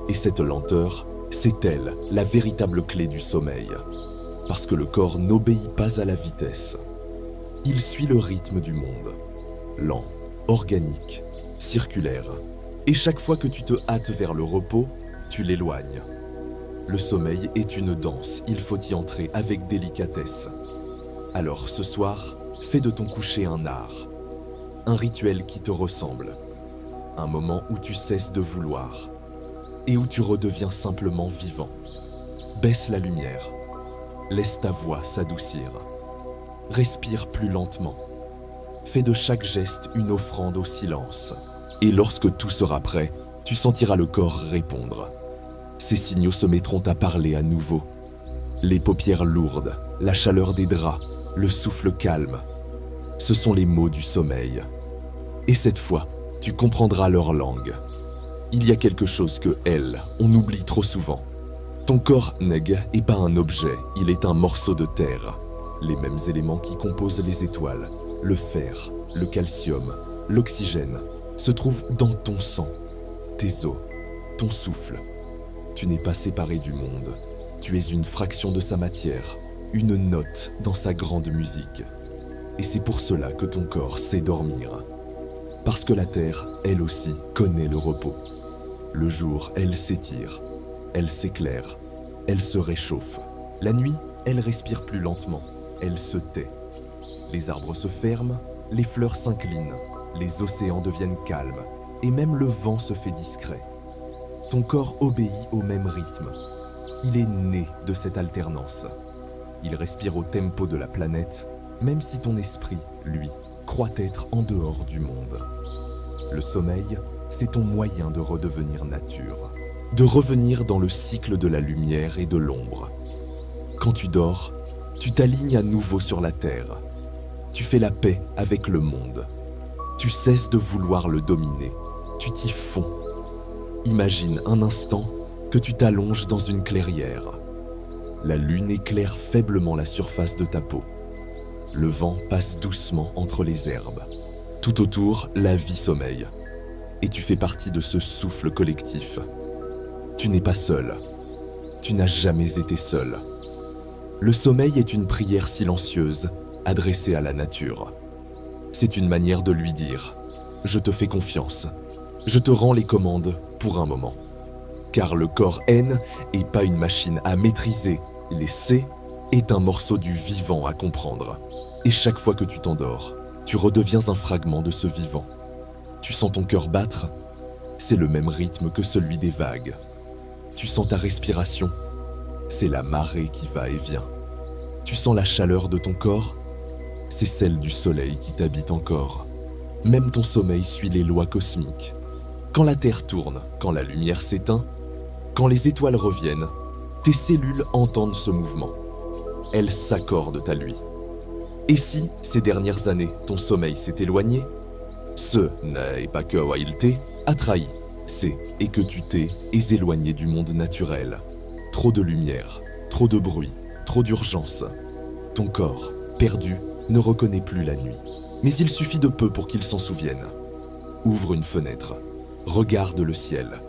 Et cette lenteur, c'est elle, la véritable clé du sommeil. Parce que le corps n'obéit pas à la vitesse. Il suit le rythme du monde. Lent, organique, circulaire. Et chaque fois que tu te hâtes vers le repos, tu l'éloignes. Le sommeil est une danse, il faut y entrer avec délicatesse. Alors ce soir, fais de ton coucher un art. Un rituel qui te ressemble. Un moment où tu cesses de vouloir. Et où tu redeviens simplement vivant. Baisse la lumière. Laisse ta voix s'adoucir. Respire plus lentement. Fais de chaque geste une offrande au silence. Et lorsque tout sera prêt, tu sentiras le corps répondre. Ces signaux se mettront à parler à nouveau. Les paupières lourdes, la chaleur des draps, le souffle calme. Ce sont les mots du sommeil. Et cette fois, tu comprendras leur langue. Il y a quelque chose que, on oublie trop souvent. Ton corps n'est pas un objet, il est un morceau de terre. Les mêmes éléments qui composent les étoiles, le fer, le calcium, l'oxygène, se trouvent dans ton sang, tes os, ton souffle. Tu n'es pas séparé du monde, tu es une fraction de sa matière, une note dans sa grande musique. Et c'est pour cela que ton corps sait dormir. Parce que la terre, elle aussi, connaît le repos. Le jour, elle s'étire, elle s'éclaire, elle se réchauffe. La nuit, elle respire plus lentement, elle se tait. Les arbres se ferment, les fleurs s'inclinent, les océans deviennent calmes, et même le vent se fait discret. Ton corps obéit au même rythme. Il est né de cette alternance. Il respire au tempo de la planète, même si ton esprit, lui, croit être en dehors du monde. Le sommeil, c'est ton moyen de redevenir nature, de revenir dans le cycle de la lumière et de l'ombre. Quand tu dors, tu t'alignes à nouveau sur la terre. Tu fais la paix avec le monde. Tu cesses de vouloir le dominer. Tu t'y fonds. Imagine un instant que tu t'allonges dans une clairière. La lune éclaire faiblement la surface de ta peau. Le vent passe doucement entre les herbes. Tout autour, la vie sommeille. Et tu fais partie de ce souffle collectif. Tu n'es pas seul. Tu n'as jamais été seul. Le sommeil est une prière silencieuse adressée à la nature. C'est une manière de lui dire « Je te fais confiance. Je te rends les commandes pour un moment. » Car le corps N est pas une machine à maîtriser. Les C est un morceau du vivant à comprendre. Et chaque fois que tu t'endors, tu redeviens un fragment de ce vivant. Tu sens ton cœur battre, c'est le même rythme que celui des vagues. Tu sens ta respiration, c'est la marée qui va et vient. Tu sens la chaleur de ton corps, c'est celle du soleil qui t'habite encore. Même ton sommeil suit les lois cosmiques. Quand la terre tourne, quand la lumière s'éteint, quand les étoiles reviennent, tes cellules entendent ce mouvement. Elles s'accordent à lui. Et si, ces dernières années, ton sommeil s'est éloigné, ce n'est pas que Wilté a trahi, c'est et que tu t'es éloigné du monde naturel. Trop de lumière, trop de bruit, trop d'urgence. Ton corps, perdu, ne reconnaît plus la nuit. Mais il suffit de peu pour qu'il s'en souvienne. Ouvre une fenêtre, regarde le ciel.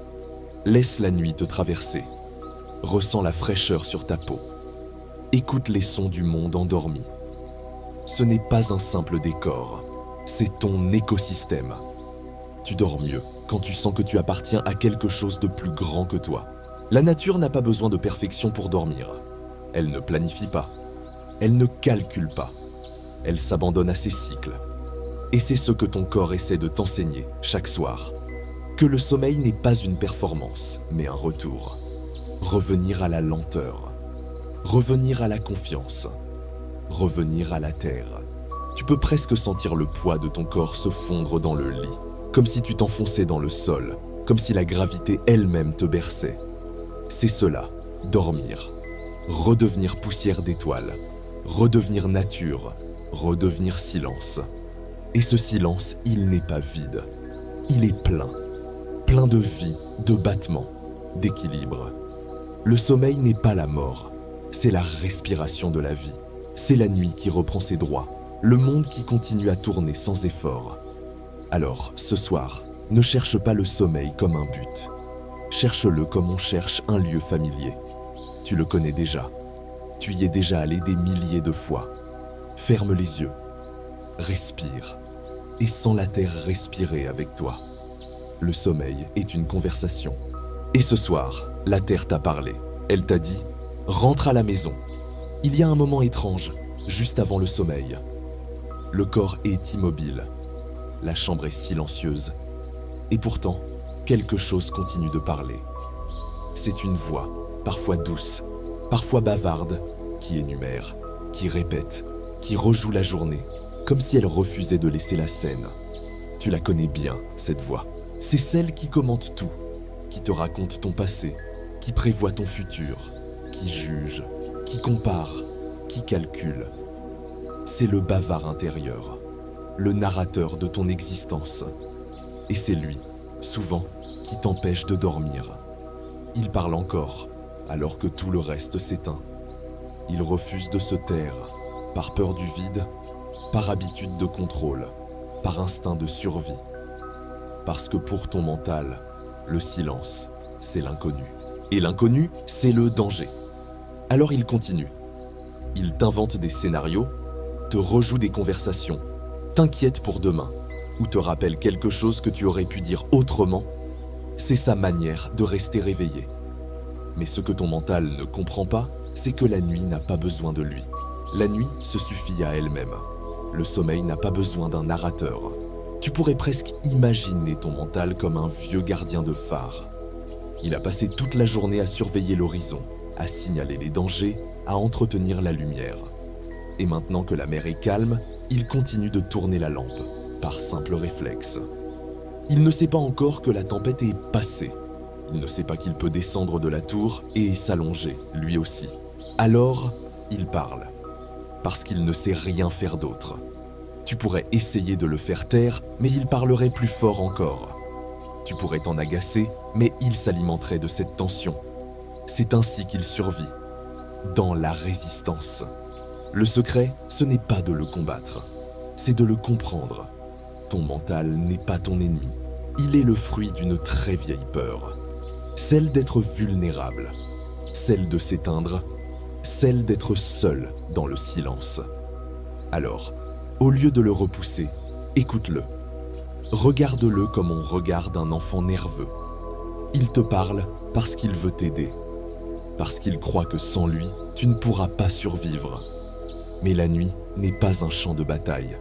Laisse la nuit te traverser. Ressens la fraîcheur sur ta peau. Écoute les sons du monde endormi. Ce n'est pas un simple décor, c'est ton écosystème. Tu dors mieux quand tu sens que tu appartiens à quelque chose de plus grand que toi. La nature n'a pas besoin de perfection pour dormir. Elle ne planifie pas. Elle ne calcule pas. Elle s'abandonne à ses cycles. Et c'est ce que ton corps essaie de t'enseigner chaque soir. Que le sommeil n'est pas une performance, mais un retour. Revenir à la lenteur. Revenir à la confiance. Revenir à la terre. Tu peux presque sentir le poids de ton corps se fondre dans le lit, comme si tu t'enfonçais dans le sol, comme si la gravité elle-même te berçait. C'est cela, dormir. Redevenir poussière d'étoiles, redevenir nature, redevenir silence. Et ce silence, il n'est pas vide. Il est plein. Plein de vie, de battements, d'équilibre. Le sommeil n'est pas la mort, c'est la respiration de la vie. C'est la nuit qui reprend ses droits, le monde qui continue à tourner sans effort. Alors, ce soir, ne cherche pas le sommeil comme un but. Cherche-le comme on cherche un lieu familier. Tu le connais déjà. Tu y es déjà allé des milliers de fois. Ferme les yeux. Respire. Et sens la terre respirer avec toi. Le sommeil est une conversation. Et ce soir, la terre t'a parlé. Elle t'a dit « Rentre à la maison ». Il y a un moment étrange, juste avant le sommeil. Le corps est immobile. La chambre est silencieuse. Et pourtant, quelque chose continue de parler. C'est une voix, parfois douce, parfois bavarde, qui énumère, qui répète, qui rejoue la journée, comme si elle refusait de laisser la scène. Tu la connais bien, cette voix. C'est celle qui commente tout, qui te raconte ton passé, qui prévoit ton futur, qui juge, qui compare, qui calcule. C'est le bavard intérieur, le narrateur de ton existence. Et c'est lui, souvent, qui t'empêche de dormir. Il parle encore, alors que tout le reste s'éteint. Il refuse de se taire, par peur du vide, par habitude de contrôle, par instinct de survie. Parce que pour ton mental, le silence, c'est l'inconnu. Et l'inconnu, c'est le danger. Alors il continue. Il t'invente des scénarios, te rejoue des conversations, t'inquiète pour demain, ou te rappelle quelque chose que tu aurais pu dire autrement. C'est sa manière de rester réveillé. Mais ce que ton mental ne comprend pas, c'est que la nuit n'a pas besoin de lui. La nuit se suffit à elle-même. Le sommeil n'a pas besoin d'un narrateur. Tu pourrais presque imaginer ton mental comme un vieux gardien de phare. Il a passé toute la journée à surveiller l'horizon, à signaler les dangers, à entretenir la lumière. Et maintenant que la mer est calme, il continue de tourner la lampe, par simple réflexe. Il ne sait pas encore que la tempête est passée. Il ne sait pas qu'il peut descendre de la tour et s'allonger, lui aussi. Alors, il parle. Parce qu'il ne sait rien faire d'autre. Tu pourrais essayer de le faire taire, mais il parlerait plus fort encore. Tu pourrais t'en agacer, mais il s'alimenterait de cette tension. C'est ainsi qu'il survit, dans la résistance. Le secret, ce n'est pas de le combattre, c'est de le comprendre. Ton mental n'est pas ton ennemi. Il est le fruit d'une très vieille peur. Celle d'être vulnérable, celle de s'éteindre, celle d'être seul dans le silence. Alors, au lieu de le repousser, écoute-le. Regarde-le comme on regarde un enfant nerveux. Il te parle parce qu'il veut t'aider, parce qu'il croit que sans lui, tu ne pourras pas survivre. Mais la nuit n'est pas un champ de bataille.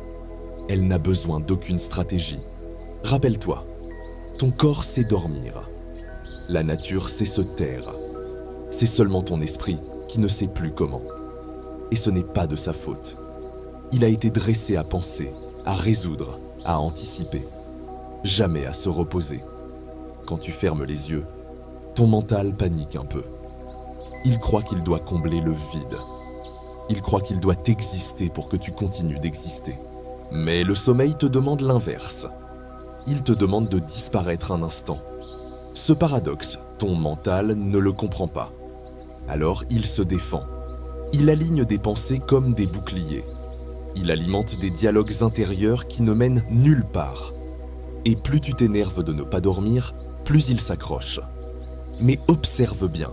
Elle n'a besoin d'aucune stratégie. Rappelle-toi, ton corps sait dormir. La nature sait se taire. C'est seulement ton esprit qui ne sait plus comment. Et ce n'est pas de sa faute. Il a été dressé à penser, à résoudre, à anticiper. Jamais à se reposer. Quand tu fermes les yeux, ton mental panique un peu. Il croit qu'il doit combler le vide. Il croit qu'il doit exister pour que tu continues d'exister. Mais le sommeil te demande l'inverse. Il te demande de disparaître un instant. Ce paradoxe, ton mental ne le comprend pas. Alors il se défend. Il aligne des pensées comme des boucliers. Il alimente des dialogues intérieurs qui ne mènent nulle part. Et plus tu t'énerves de ne pas dormir, plus il s'accroche. Mais observe bien.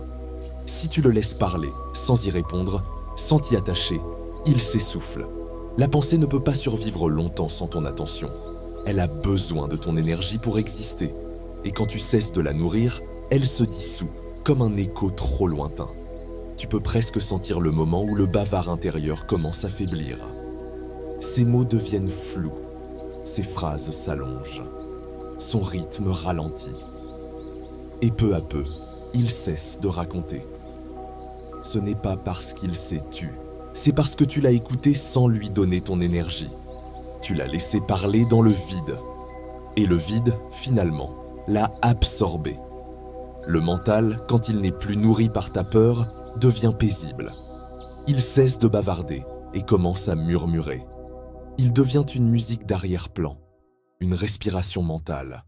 Si tu le laisses parler, sans y répondre, sans t'y attacher, il s'essouffle. La pensée ne peut pas survivre longtemps sans ton attention. Elle a besoin de ton énergie pour exister. Et quand tu cesses de la nourrir, elle se dissout, comme un écho trop lointain. Tu peux presque sentir le moment où le bavard intérieur commence à faiblir. Ses mots deviennent flous, ses phrases s'allongent, son rythme ralentit. Et peu à peu, il cesse de raconter. Ce n'est pas parce qu'il s'est tu, c'est parce que tu l'as écouté sans lui donner ton énergie. Tu l'as laissé parler dans le vide. Et le vide, finalement, l'a absorbé. Le mental, quand il n'est plus nourri par ta peur, devient paisible. Il cesse de bavarder et commence à murmurer. Il devient une musique d'arrière-plan, une respiration mentale.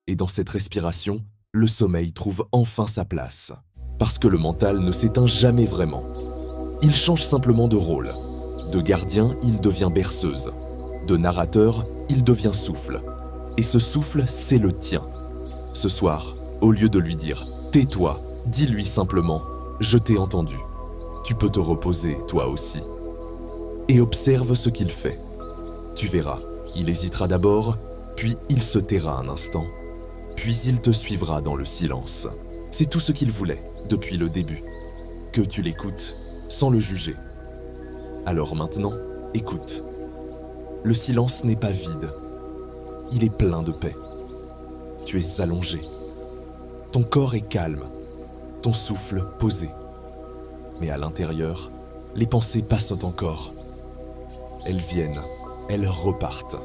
Et dans cette respiration, le sommeil trouve enfin sa place. Parce que le mental ne s'éteint jamais vraiment. Il change simplement de rôle. De gardien, il devient berceuse. De narrateur, il devient souffle. Et ce souffle, c'est le tien. Ce soir, Au lieu de lui dire « tais-toi », dis-lui simplement « je t'ai entendu ». Tu peux te reposer, toi aussi. Et observe ce qu'il fait. Tu verras, il hésitera d'abord, puis il se taira un instant, puis il te suivra dans le silence. C'est tout ce qu'il voulait, depuis le début. Que tu l'écoutes, sans le juger. Alors maintenant, écoute. Le silence n'est pas vide. Il est plein de paix. Tu es allongé. Ton corps est calme. Ton souffle posé. Mais à l'intérieur, les pensées passent encore. Elles viennent, elles repartent.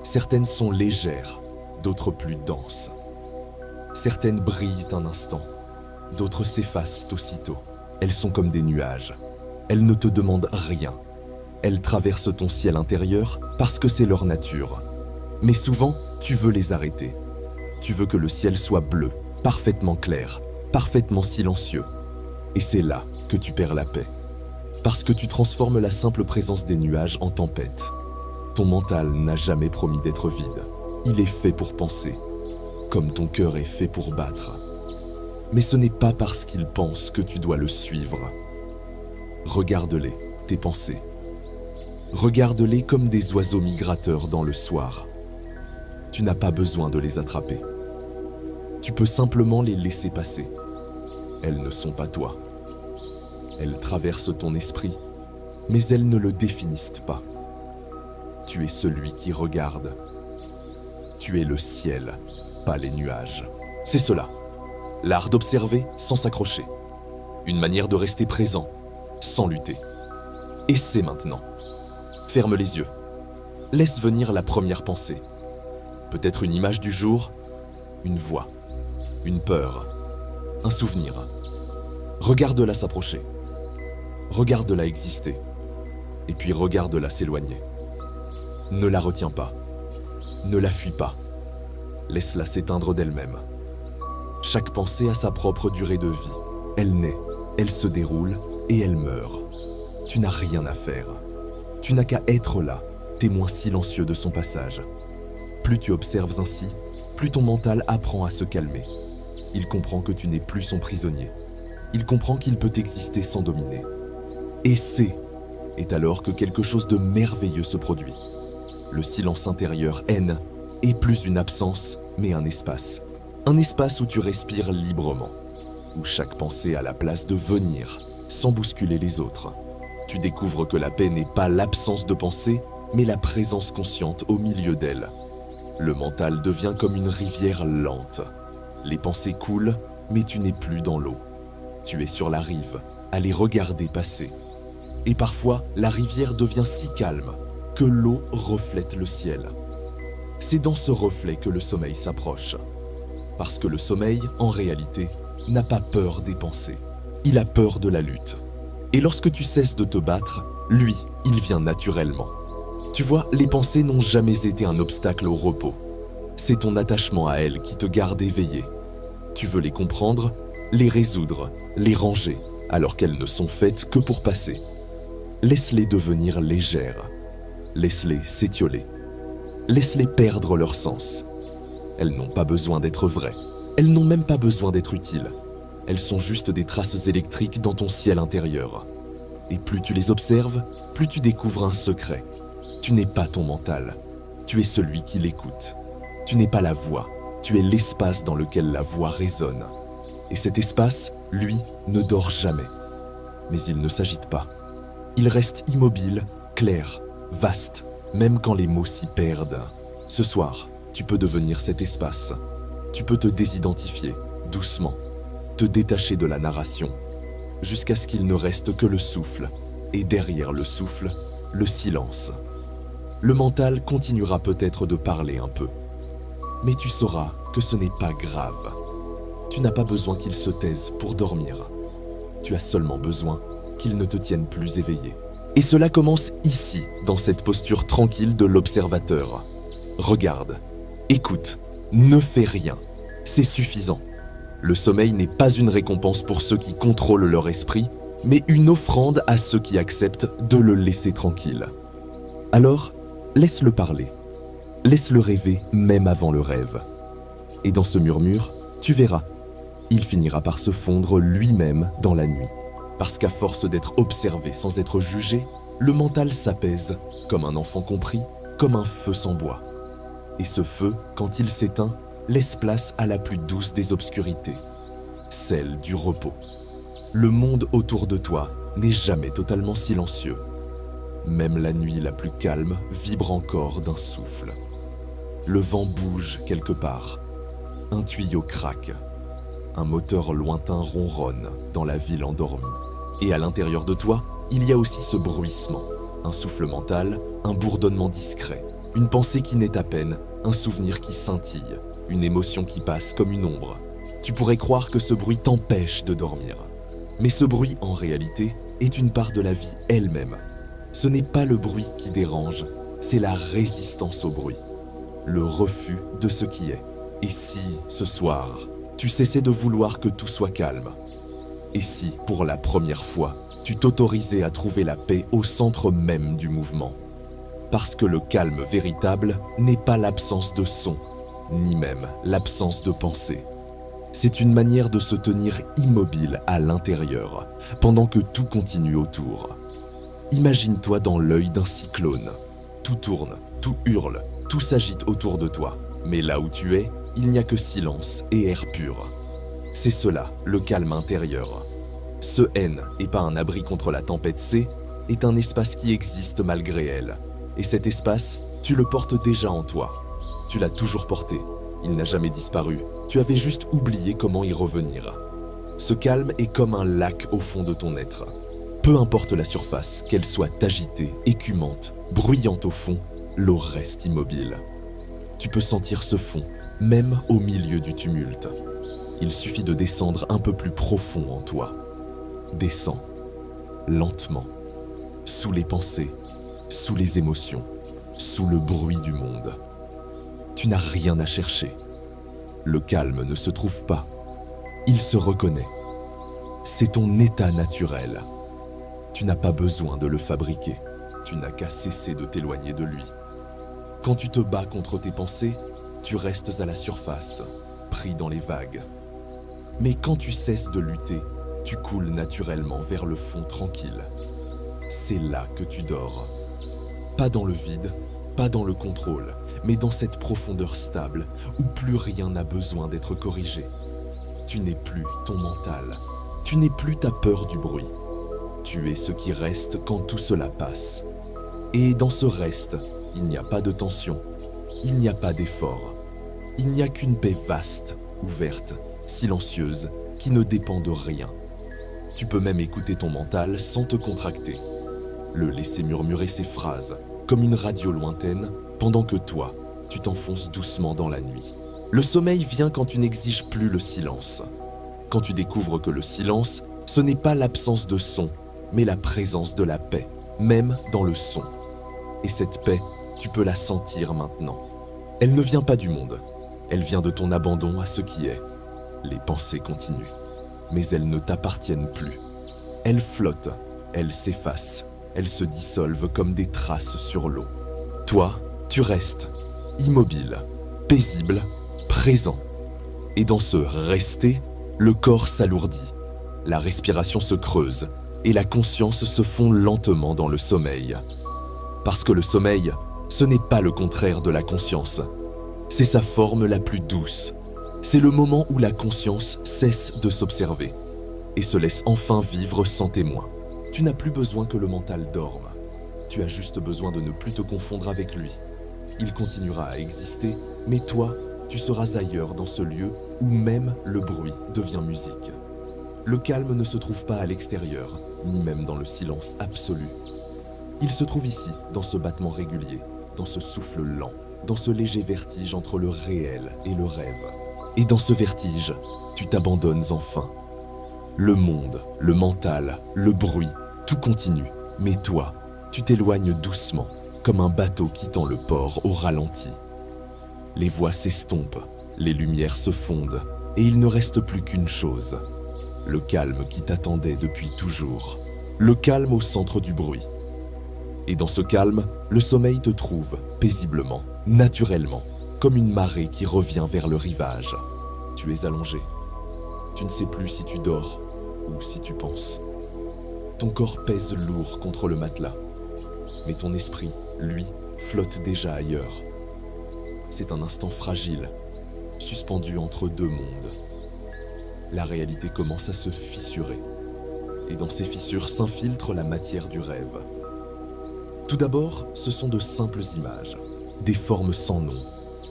Certaines sont légères, d'autres plus denses. Certaines brillent un instant, d'autres s'effacent aussitôt. Elles sont comme des nuages. Elles ne te demandent rien. Elles traversent ton ciel intérieur parce que c'est leur nature. Mais souvent, tu veux les arrêter. Tu veux que le ciel soit bleu, parfaitement clair, parfaitement silencieux. Et c'est là que tu perds la paix. Parce que tu transformes la simple présence des nuages en tempête. Ton mental n'a jamais promis d'être vide. Il est fait pour penser, comme ton cœur est fait pour battre. Mais ce n'est pas parce qu'il pense que tu dois le suivre. Regarde-les, tes pensées. Regarde-les comme des oiseaux migrateurs dans le soir. Tu n'as pas besoin de les attraper. Tu peux simplement les laisser passer. Elles ne sont pas toi. Elles traversent ton esprit, mais elles ne le définissent pas. Tu es celui qui regarde. Tu es le ciel, pas les nuages. C'est cela, l'art d'observer sans s'accrocher. Une manière de rester présent, sans lutter. Et c'est maintenant. Ferme les yeux. Laisse venir la première pensée. Peut-être une image du jour, une voix, une peur, un souvenir. Regarde-la s'approcher. Regarde-la exister. Et puis regarde-la s'éloigner. Ne la retiens pas. Ne la fuis pas. Laisse-la s'éteindre d'elle-même. Chaque pensée a sa propre durée de vie. Elle naît, elle se déroule et elle meurt. Tu n'as rien à faire. Tu n'as qu'à être là, témoin silencieux de son passage. Plus tu observes ainsi, plus ton mental apprend à se calmer. Il comprend que tu n'es plus son prisonnier. Il comprend qu'il peut exister sans dominer. Et est alors que quelque chose de merveilleux se produit. Le silence intérieur est plus une absence, mais un espace. Un espace où tu respires librement, où chaque pensée a la place de venir, sans bousculer les autres. Tu découvres que la paix n'est pas l'absence de pensée, mais la présence consciente au milieu d'elle. Le mental devient comme une rivière lente. Les pensées coulent, mais tu n'es plus dans l'eau. Tu es sur la rive, à les regarder passer. Et parfois, la rivière devient si calme que l'eau reflète le ciel. C'est dans ce reflet que le sommeil s'approche. Parce que le sommeil, en réalité, n'a pas peur des pensées. Il a peur de la lutte. Et lorsque tu cesses de te battre, lui, il vient naturellement. Tu vois, les pensées n'ont jamais été un obstacle au repos. C'est ton attachement à elles qui te garde éveillé. Tu veux les comprendre, les résoudre, les ranger, alors qu'elles ne sont faites que pour passer. Laisse-les devenir légères. Laisse-les s'étioler. Laisse-les perdre leur sens. Elles n'ont pas besoin d'être vraies. Elles n'ont même pas besoin d'être utiles. Elles sont juste des traces électriques dans ton ciel intérieur. Et plus tu les observes, plus tu découvres un secret. Tu n'es pas ton mental. Tu es celui qui l'écoute. Tu n'es pas la voix. Tu es l'espace dans lequel la voix résonne. Et cet espace, lui, ne dort jamais. Mais il ne s'agite pas. Il reste immobile, clair, vaste, même quand les mots s'y perdent. Ce soir, tu peux devenir cet espace. Tu peux te désidentifier, doucement, te détacher de la narration, jusqu'à ce qu'il ne reste que le souffle, et derrière le souffle, le silence. Le mental continuera peut-être de parler un peu, mais tu sauras que ce n'est pas grave. Tu n'as pas besoin qu'il se taise pour dormir. Tu as seulement besoin qu'il ne te tienne plus éveillé. Et cela commence ici, dans cette posture tranquille de l'observateur. Regarde, écoute, ne fais rien. C'est suffisant. Le sommeil n'est pas une récompense pour ceux qui contrôlent leur esprit, mais une offrande à ceux qui acceptent de le laisser tranquille. Alors, laisse-le parler. Laisse-le rêver même avant le rêve. Et dans ce murmure, Tu verras, il finira par se fondre lui-même dans la nuit. Parce qu'à force d'être observé sans être jugé, le mental s'apaise, comme un enfant compris, comme un feu sans bois. Et ce feu, quand il s'éteint, laisse place à la plus douce des obscurités, celle du repos. Le monde autour de toi n'est jamais totalement silencieux. Même la nuit la plus calme vibre encore d'un souffle. Le vent bouge quelque part. Un tuyau craque. Un moteur lointain ronronne dans la ville endormie. Et à l'intérieur de toi, il y a aussi ce bruissement. Un souffle mental, un bourdonnement discret. Une pensée qui naît à peine, un souvenir qui scintille. Une émotion qui passe comme une ombre. Tu pourrais croire que ce bruit t'empêche de dormir. Mais ce bruit, en réalité, est une part de la vie elle-même. Ce n'est pas le bruit qui dérange, c'est la résistance au bruit. Le refus de ce qui est. Et si, ce soir, tu cessais de vouloir que tout soit calme? Et si, pour la première fois, tu t'autorisais à trouver la paix au centre même du mouvement? Parce que le calme véritable n'est pas l'absence de son, ni même l'absence de pensée. C'est une manière de se tenir immobile à l'intérieur, pendant que tout continue autour. Imagine-toi dans l'œil d'un cyclone. Tout tourne, tout hurle, tout s'agite autour de toi. Mais là où tu es, il n'y a que silence et air pur. C'est cela, le calme intérieur. Ce N, et pas un abri contre la tempête C, est un espace qui existe malgré elle. Et cet espace, tu le portes déjà en toi. Tu l'as toujours porté. Il n'a jamais disparu. Tu avais juste oublié comment y revenir. Ce calme est comme un lac au fond de ton être. Peu importe la surface, qu'elle soit agitée, écumante, bruyante au fond, l'eau reste immobile. Tu peux sentir ce fond, même au milieu du tumulte. Il suffit de descendre un peu plus profond en toi. Descends, lentement, sous les pensées, sous les émotions, sous le bruit du monde. Tu n'as rien à chercher. Le calme ne se trouve pas. Il se reconnaît. C'est ton état naturel. Tu n'as pas besoin de le fabriquer. Tu n'as qu'à cesser de t'éloigner de lui. Quand tu te bats contre tes pensées, tu restes à la surface, pris dans les vagues. Mais quand tu cesses de lutter, tu coules naturellement vers le fond tranquille. C'est là que tu dors. Pas dans le vide, pas dans le contrôle, mais dans cette profondeur stable où plus rien n'a besoin d'être corrigé. Tu n'es plus ton mental. Tu n'es plus ta peur du bruit. Tu es ce qui reste quand tout cela passe. Et dans ce reste, il n'y a pas de tension, il n'y a pas d'effort. Il n'y a qu'une paix vaste, ouverte, silencieuse, qui ne dépend de rien. Tu peux même écouter ton mental sans te contracter. Le laisser murmurer ses phrases, comme une radio lointaine, pendant que toi, tu t'enfonces doucement dans la nuit. Le sommeil vient quand tu n'exiges plus le silence. Quand tu découvres que le silence, ce n'est pas l'absence de son, mais la présence de la paix, même dans le son. Et cette paix, tu peux la sentir maintenant. Elle ne vient pas du monde, elle vient de ton abandon à ce qui est. Les pensées continuent, mais elles ne t'appartiennent plus. Elles flottent, elles s'effacent, elles se dissolvent comme des traces sur l'eau. Toi, tu restes, immobile, paisible, présent. Et dans ce rester, le corps s'alourdit, la respiration se creuse et la conscience se fond lentement dans le sommeil. Parce que le sommeil, ce n'est pas le contraire de la conscience. C'est sa forme la plus douce. C'est le moment où la conscience cesse de s'observer et se laisse enfin vivre sans témoin. Tu n'as plus besoin que le mental dorme. Tu as juste besoin de ne plus te confondre avec lui. Il continuera à exister, mais toi, tu seras ailleurs dans ce lieu où même le bruit devient musique. Le calme ne se trouve pas à l'extérieur, ni même dans le silence absolu. Il se trouve ici, dans ce battement régulier, dans ce souffle lent, dans ce léger vertige entre le réel et le rêve. Et dans ce vertige, tu t'abandonnes enfin. Le monde, le mental, le bruit, tout continue, mais toi, tu t'éloignes doucement, comme un bateau quittant le port au ralenti. Les voix s'estompent, les lumières se fondent, et il ne reste plus qu'une chose. Le calme qui t'attendait depuis toujours. Le calme au centre du bruit. Et dans ce calme, le sommeil te trouve, paisiblement, naturellement, comme une marée qui revient vers le rivage. Tu es allongé. Tu ne sais plus si tu dors ou si tu penses. Ton corps pèse lourd contre le matelas, mais ton esprit, lui, flotte déjà ailleurs. C'est un instant fragile, suspendu entre deux mondes. La réalité commence à se fissurer, et dans ces fissures s'infiltre la matière du rêve. Tout d'abord, ce sont de simples images, des formes sans nom,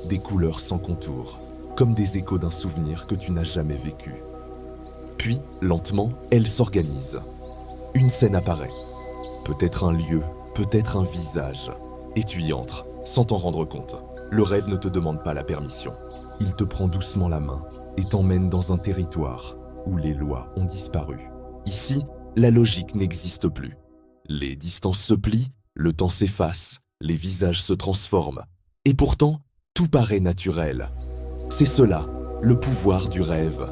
des couleurs sans contour, comme des échos d'un souvenir que tu n'as jamais vécu. Puis, lentement, elles s'organisent. Une scène apparaît, peut-être un lieu, peut-être un visage, et tu y entres, sans t'en rendre compte. Le rêve ne te demande pas la permission. Il te prend doucement la main et t'emmène dans un territoire où les lois ont disparu. Ici, la logique n'existe plus. Les distances se plient, le temps s'efface, les visages se transforment. Et pourtant, tout paraît naturel. C'est cela, le pouvoir du rêve.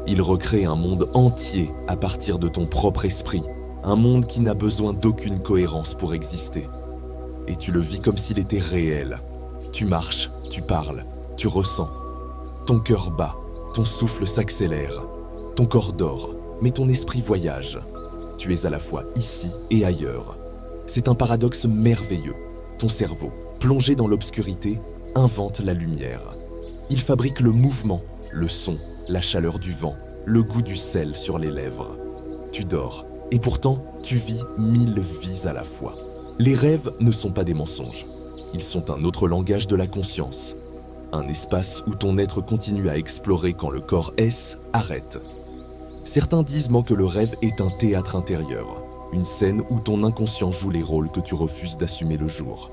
Il recrée un monde entier à partir de ton propre esprit, un monde qui n'a besoin d'aucune cohérence pour exister. Et tu le vis comme s'il était réel. Tu marches, tu parles, tu ressens. Ton cœur bat, ton souffle s'accélère, ton corps dort, mais ton esprit voyage. Tu es à la fois ici et ailleurs. C'est un paradoxe merveilleux. Ton cerveau, plongé dans l'obscurité, invente la lumière. Il fabrique le mouvement, le son, la chaleur du vent, le goût du sel sur les lèvres. Tu dors, et pourtant, tu vis 1000 vies à la fois. Les rêves ne sont pas des mensonges. Ils sont un autre langage de la conscience. Un espace où ton être continue à explorer quand le corps arrête. Certains disent que le rêve est un théâtre intérieur, une scène où ton inconscient joue les rôles que tu refuses d'assumer le jour.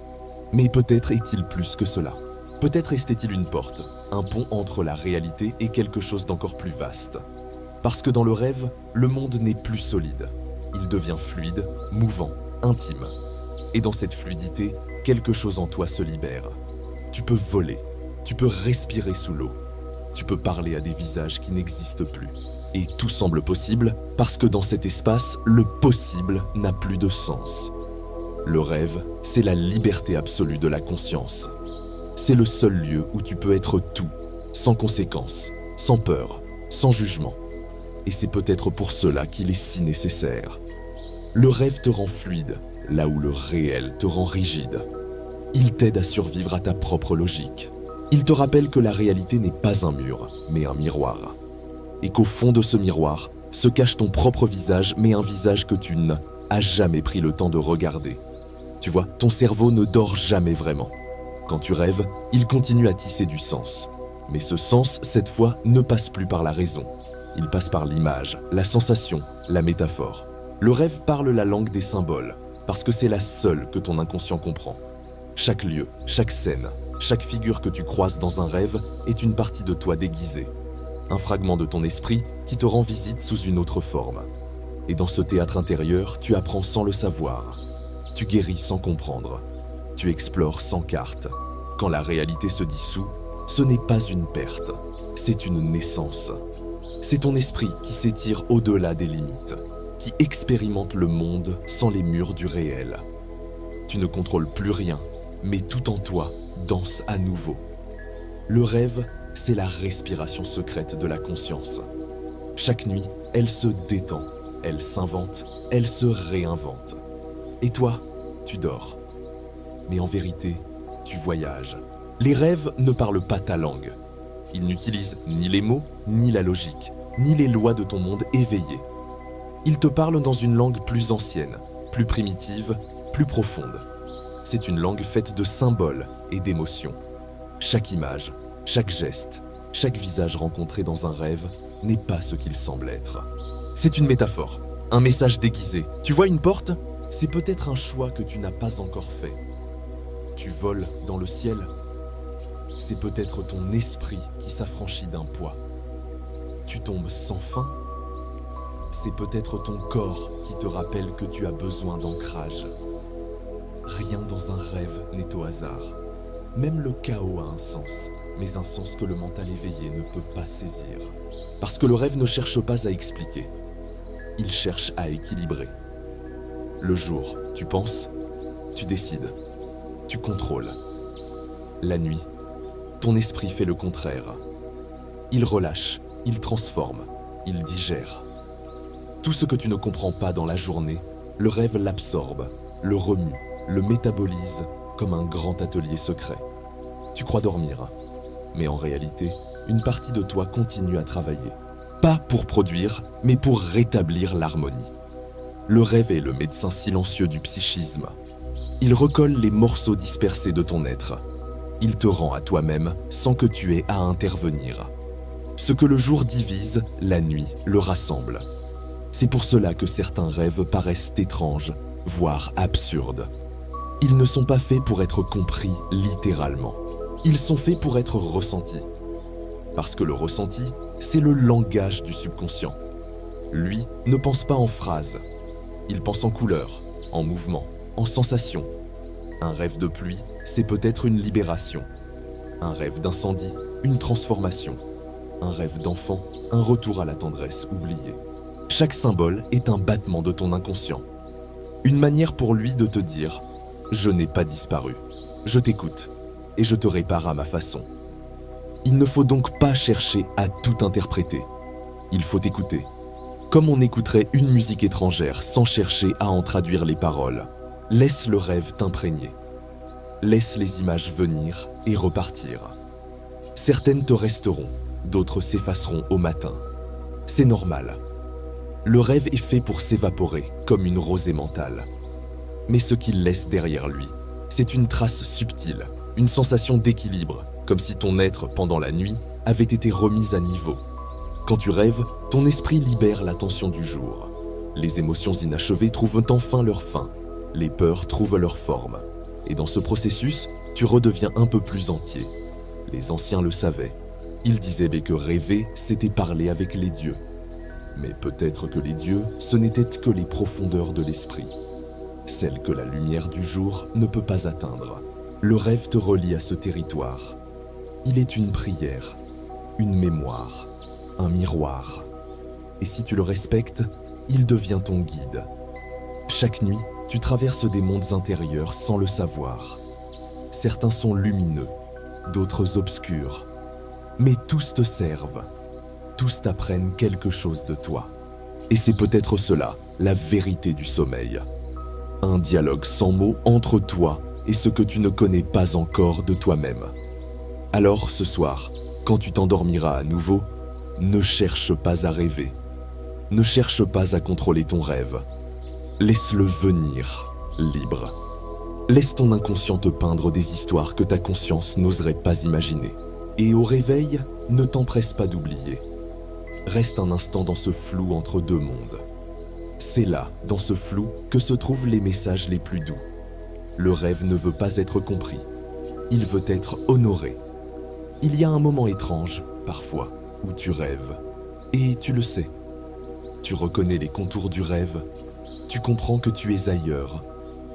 Mais peut-être est-il plus que cela. Peut-être est-il une porte, un pont entre la réalité et quelque chose d'encore plus vaste. Parce que dans le rêve, le monde n'est plus solide. Il devient fluide, mouvant, intime. Et dans cette fluidité, quelque chose en toi se libère. Tu peux voler, tu peux respirer sous l'eau, tu peux parler à des visages qui n'existent plus. Et tout semble possible parce que dans cet espace, le possible n'a plus de sens. Le rêve, c'est la liberté absolue de la conscience. C'est le seul lieu où tu peux être tout, sans conséquences, sans peur, sans jugement. Et c'est peut-être pour cela qu'il est si nécessaire. Le rêve te rend fluide, là où le réel te rend rigide. Il t'aide à survivre à ta propre logique. Il te rappelle que la réalité n'est pas un mur, mais un miroir. Et qu'au fond de ce miroir se cache ton propre visage, mais un visage que tu n'as jamais pris le temps de regarder. Tu vois, ton cerveau ne dort jamais vraiment. Quand tu rêves, il continue à tisser du sens. Mais ce sens, cette fois, ne passe plus par la raison. Il passe par l'image, la sensation, la métaphore. Le rêve parle la langue des symboles, parce que c'est la seule que ton inconscient comprend. Chaque lieu, chaque scène, chaque figure que tu croises dans un rêve est une partie de toi déguisée. Un fragment de ton esprit qui te rend visite sous une autre forme. Et dans ce théâtre intérieur, tu apprends sans le savoir. Tu guéris sans comprendre. Tu explores sans carte. Quand la réalité se dissout, ce n'est pas une perte, c'est une naissance. C'est ton esprit qui s'étire au-delà des limites, qui expérimente le monde sans les murs du réel. Tu ne contrôles plus rien, mais tout en toi danse à nouveau. Le rêve, c'est la respiration secrète de la conscience. Chaque nuit, elle se détend, elle s'invente, elle se réinvente. Et toi, tu dors. Mais en vérité, tu voyages. Les rêves ne parlent pas ta langue. Ils n'utilisent ni les mots, ni la logique, ni les lois de ton monde éveillé. Ils te parlent dans une langue plus ancienne, plus primitive, plus profonde. C'est une langue faite de symboles et d'émotions. Chaque image, chaque geste, chaque visage rencontré dans un rêve n'est pas ce qu'il semble être. C'est une métaphore, un message déguisé. Tu vois une porte ? C'est peut-être un choix que tu n'as pas encore fait. Tu voles dans le ciel ? C'est peut-être ton esprit qui s'affranchit d'un poids. Tu tombes sans fin ? C'est peut-être ton corps qui te rappelle que tu as besoin d'ancrage. Rien dans un rêve n'est au hasard. Même le chaos a un sens, mais un sens que le mental éveillé ne peut pas saisir. Parce que le rêve ne cherche pas à expliquer. Il cherche à équilibrer. Le jour, tu penses, tu décides, tu contrôles. La nuit, ton esprit fait le contraire. Il relâche, il transforme, il digère. Tout ce que tu ne comprends pas dans la journée, le rêve l'absorbe, le remue, le métabolise comme un grand atelier secret. Tu crois dormir, mais en réalité, une partie de toi continue à travailler. Pas pour produire, mais pour rétablir l'harmonie. Le rêve est le médecin silencieux du psychisme. Il recolle les morceaux dispersés de ton être. Il te rend à toi-même sans que tu aies à intervenir. Ce que le jour divise, la nuit le rassemble. C'est pour cela que certains rêves paraissent étranges, voire absurdes. Ils ne sont pas faits pour être compris littéralement. Ils sont faits pour être ressentis. Parce que le ressenti, c'est le langage du subconscient. Lui ne pense pas en phrases. Il pense en couleurs, en mouvements, en sensations. Un rêve de pluie, c'est peut-être une libération. Un rêve d'incendie, une transformation. Un rêve d'enfant, un retour à la tendresse oubliée. Chaque symbole est un battement de ton inconscient. Une manière pour lui de te dire « Je n'ai pas disparu, je t'écoute et je te répare à ma façon ». Il ne faut donc pas chercher à tout interpréter. Il faut écouter. Comme on écouterait une musique étrangère sans chercher à en traduire les paroles. Laisse le rêve t'imprégner. Laisse les images venir et repartir. Certaines te resteront, d'autres s'effaceront au matin. C'est normal. Le rêve est fait pour s'évaporer comme une rosée mentale. Mais ce qu'il laisse derrière lui, c'est une trace subtile, une sensation d'équilibre, comme si ton être, pendant la nuit, avait été remis à niveau. Quand tu rêves, ton esprit libère la tension du jour. Les émotions inachevées trouvent enfin leur fin. Les peurs trouvent leur forme. Et dans ce processus, tu redeviens un peu plus entier. Les anciens le savaient. Ils disaient que rêver, c'était parler avec les dieux. Mais peut-être que les dieux, ce n'étaient que les profondeurs de l'esprit. Celles que la lumière du jour ne peut pas atteindre. Le rêve te relie à ce territoire. Il est une prière, une mémoire, un miroir. Et si tu le respectes, il devient ton guide. Chaque nuit, tu traverses des mondes intérieurs sans le savoir. Certains sont lumineux, d'autres obscurs. Mais tous te servent. Tous t'apprennent quelque chose de toi. Et c'est peut-être cela, la vérité du sommeil. Un dialogue sans mots entre toi et ce que tu ne connais pas encore de toi-même. Alors ce soir, quand tu t'endormiras à nouveau, ne cherche pas à rêver. Ne cherche pas à contrôler ton rêve. Laisse-le venir, libre. Laisse ton inconscient te peindre des histoires que ta conscience n'oserait pas imaginer. Et au réveil, ne t'empresse pas d'oublier. Reste un instant dans ce flou entre deux mondes. C'est là, dans ce flou, que se trouvent les messages les plus doux. Le rêve ne veut pas être compris. Il veut être honoré. Il y a un moment étrange, parfois, où tu rêves. Et tu le sais. Tu reconnais les contours du rêve. Tu comprends que tu es ailleurs.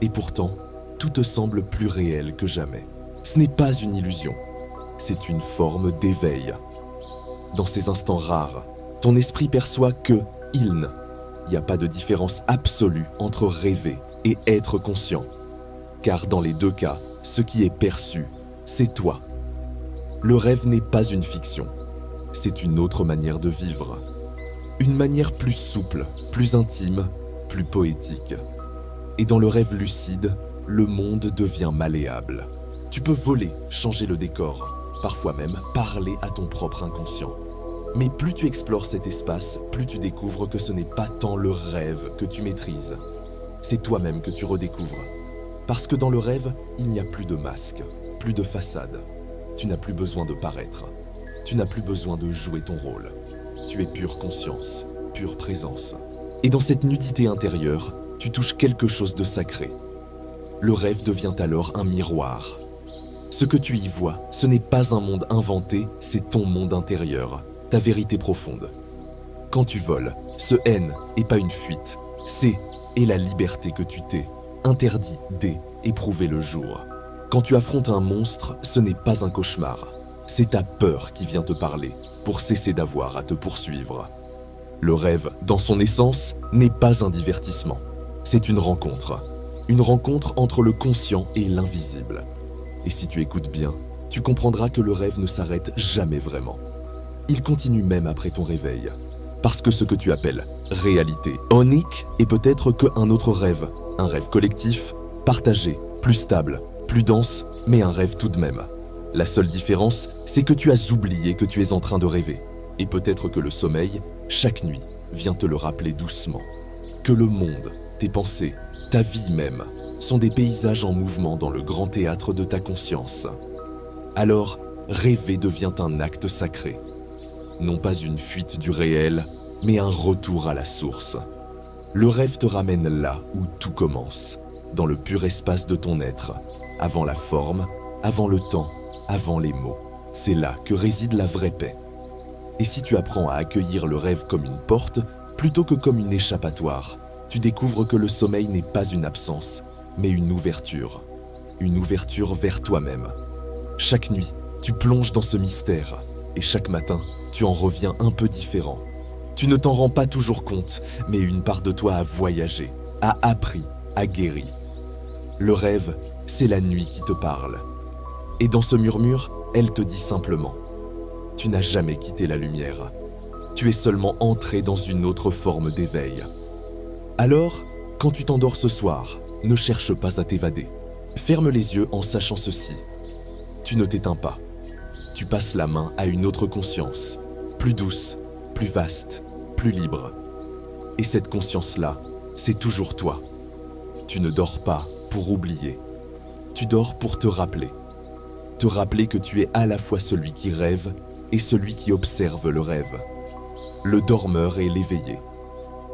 Et pourtant, tout te semble plus réel que jamais. Ce n'est pas une illusion. C'est une forme d'éveil. Dans ces instants rares, ton esprit perçoit que il n'y a pas de différence absolue entre rêver et être conscient. Car dans les deux cas, ce qui est perçu, c'est toi. Le rêve n'est pas une fiction. C'est une autre manière de vivre. Une manière plus souple, plus intime, plus poétique. Et dans le rêve lucide, le monde devient malléable. Tu peux voler, changer le décor, parfois même parler à ton propre inconscient. Mais plus tu explores cet espace, plus tu découvres que ce n'est pas tant le rêve que tu maîtrises. C'est toi-même que tu redécouvres. Parce que dans le rêve, il n'y a plus de masque, plus de façade. Tu n'as plus besoin de paraître. Tu n'as plus besoin de jouer ton rôle. Tu es pure conscience, pure présence. Et dans cette nudité intérieure, tu touches quelque chose de sacré. Le rêve devient alors un miroir. Ce que tu y vois, ce n'est pas un monde inventé, c'est ton monde intérieur, ta vérité profonde. Quand tu voles, ce haine n'est pas une fuite, c'est et la liberté que tu t'es, interdit d'éprouver le jour. Quand tu affrontes un monstre, ce n'est pas un cauchemar, c'est ta peur qui vient te parler, pour cesser d'avoir à te poursuivre. Le rêve, dans son essence, n'est pas un divertissement, c'est une rencontre entre le conscient et l'invisible. Et si tu écoutes bien, tu comprendras que le rêve ne s'arrête jamais vraiment. Il continue même après ton réveil. Parce que ce que tu appelles réalité onique est peut-être qu'un autre rêve, un rêve collectif, partagé, plus stable, plus dense, mais un rêve tout de même. La seule différence, c'est que tu as oublié que tu es en train de rêver. Et peut-être que le sommeil, chaque nuit, vient te le rappeler doucement. Que le monde, tes pensées, ta vie même, sont des paysages en mouvement dans le grand théâtre de ta conscience. Alors, rêver devient un acte sacré. Non pas une fuite du réel, mais un retour à la source. Le rêve te ramène là où tout commence, dans le pur espace de ton être, avant la forme, avant le temps, avant les mots. C'est là que réside la vraie paix. Et si tu apprends à accueillir le rêve comme une porte, plutôt que comme une échappatoire, tu découvres que le sommeil n'est pas une absence, mais une ouverture vers toi-même. Chaque nuit, tu plonges dans ce mystère, et chaque matin, tu en reviens un peu différent. Tu ne t'en rends pas toujours compte, mais une part de toi a voyagé, a appris, a guéri. Le rêve, c'est la nuit qui te parle. Et dans ce murmure, elle te dit simplement « Tu n'as jamais quitté la lumière. Tu es seulement entré dans une autre forme d'éveil. » Alors, quand tu t'endors ce soir, ne cherche pas à t'évader. Ferme les yeux en sachant ceci. Tu ne t'éteins pas. Tu passes la main à une autre conscience, plus douce, plus vaste, plus libre. Et cette conscience-là, c'est toujours toi. Tu ne dors pas pour oublier. Tu dors pour te rappeler. Te rappeler que tu es à la fois celui qui rêve et celui qui observe le rêve. Le dormeur et l'éveillé.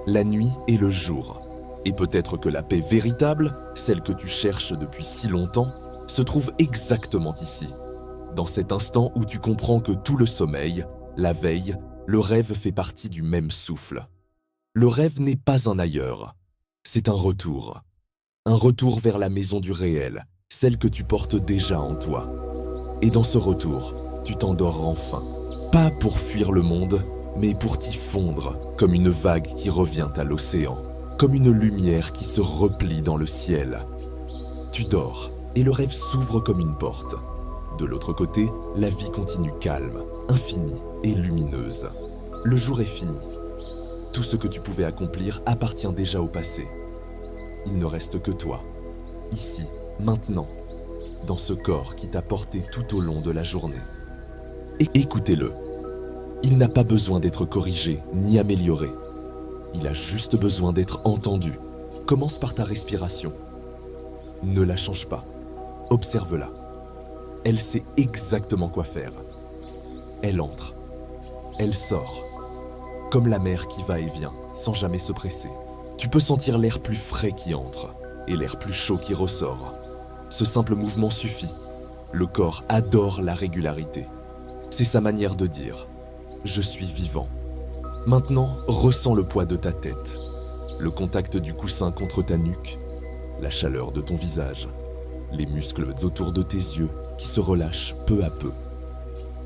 La nuit et le jour. Et peut-être que la paix véritable, celle que tu cherches depuis si longtemps, se trouve exactement ici. Dans cet instant où tu comprends que tout le sommeil, la veille, le rêve fait partie du même souffle. Le rêve n'est pas un ailleurs, c'est un retour. Un retour vers la maison du réel, celle que tu portes déjà en toi. Et dans ce retour, tu t'endors enfin. Pas pour fuir le monde, mais pour t'y fondre, comme une vague qui revient à l'océan, comme une lumière qui se replie dans le ciel. Tu dors, et le rêve s'ouvre comme une porte. De l'autre côté, la vie continue calme, infinie et lumineuse. Le jour est fini. Tout ce que tu pouvais accomplir appartient déjà au passé. Il ne reste que toi, ici, maintenant, dans ce corps qui t'a porté tout au long de la journée. Et écoutez-le. Il n'a pas besoin d'être corrigé ni amélioré. Il a juste besoin d'être entendu. Commence par ta respiration. Ne la change pas. Observe-la. Elle sait exactement quoi faire. Elle entre. Elle sort. Comme la mer qui va et vient, sans jamais se presser. Tu peux sentir l'air plus frais qui entre et l'air plus chaud qui ressort. Ce simple mouvement suffit. Le corps adore la régularité. C'est sa manière de dire « Je suis vivant ». Maintenant, ressens le poids de ta tête, le contact du coussin contre ta nuque, la chaleur de ton visage, les muscles autour de tes yeux qui se relâchent peu à peu.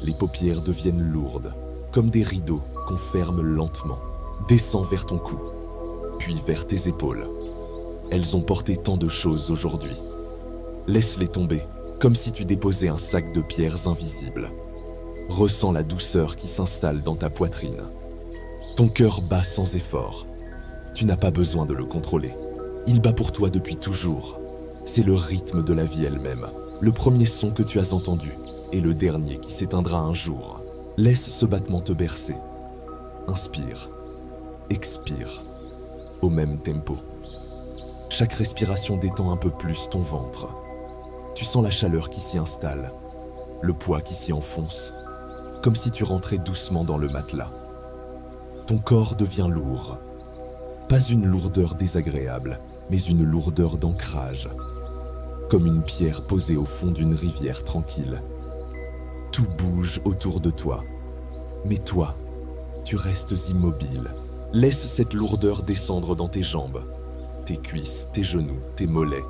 Les paupières deviennent lourdes, comme des rideaux qu'on ferme lentement. Descends vers ton cou, puis vers tes épaules. Elles ont porté tant de choses aujourd'hui. Laisse-les tomber, comme si tu déposais un sac de pierres invisibles. Ressens la douceur qui s'installe dans ta poitrine. Ton cœur bat sans effort. Tu n'as pas besoin de le contrôler. Il bat pour toi depuis toujours. C'est le rythme de la vie elle-même, le premier son que tu as entendu et le dernier qui s'éteindra un jour. Laisse ce battement te bercer. Inspire, expire, au même tempo. Chaque respiration détend un peu plus ton ventre. Tu sens la chaleur qui s'y installe, le poids qui s'y enfonce, comme si tu rentrais doucement dans le matelas. Ton corps devient lourd. Pas une lourdeur désagréable, mais une lourdeur d'ancrage. Comme une pierre posée au fond d'une rivière tranquille. Tout bouge autour de toi. Mais toi, tu restes immobile. Laisse cette lourdeur descendre dans tes jambes, tes cuisses, tes genoux, tes mollets.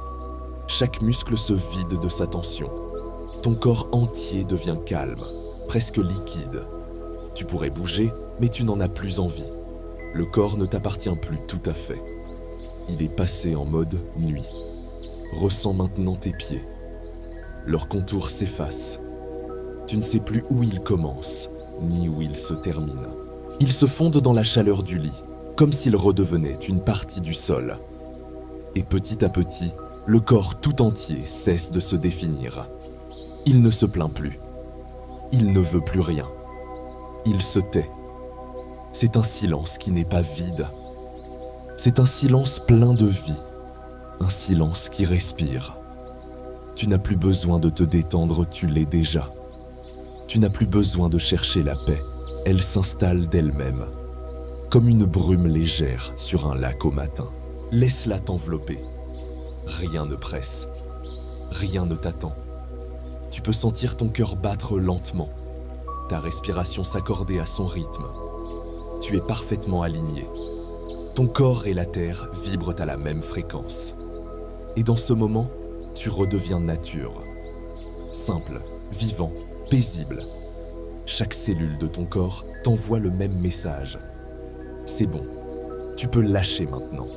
Chaque muscle se vide de sa tension. Ton corps entier devient calme, presque liquide. Tu pourrais bouger, mais tu n'en as plus envie. Le corps ne t'appartient plus tout à fait. Il est passé en mode nuit. Ressens maintenant tes pieds. Leurs contours s'effacent. Tu ne sais plus où ils commencent, ni où il se termine. Ils se fondent dans la chaleur du lit, comme s'ils redevenaient une partie du sol. Et petit à petit, le corps tout entier cesse de se définir. Il ne se plaint plus. Il ne veut plus rien. Il se tait. C'est un silence qui n'est pas vide. C'est un silence plein de vie. Un silence qui respire. Tu n'as plus besoin de te détendre, tu l'es déjà. Tu n'as plus besoin de chercher la paix. Elle s'installe d'elle-même, comme une brume légère sur un lac au matin. Laisse-la t'envelopper. Rien ne presse. Rien ne t'attend. Tu peux sentir ton cœur battre lentement, ta respiration s'accorder à son rythme. Tu es parfaitement aligné. Ton corps et la terre vibrent à la même fréquence. Et dans ce moment, tu redeviens nature. Simple, vivant, paisible. Chaque cellule de ton corps t'envoie le même message. C'est bon, tu peux lâcher maintenant.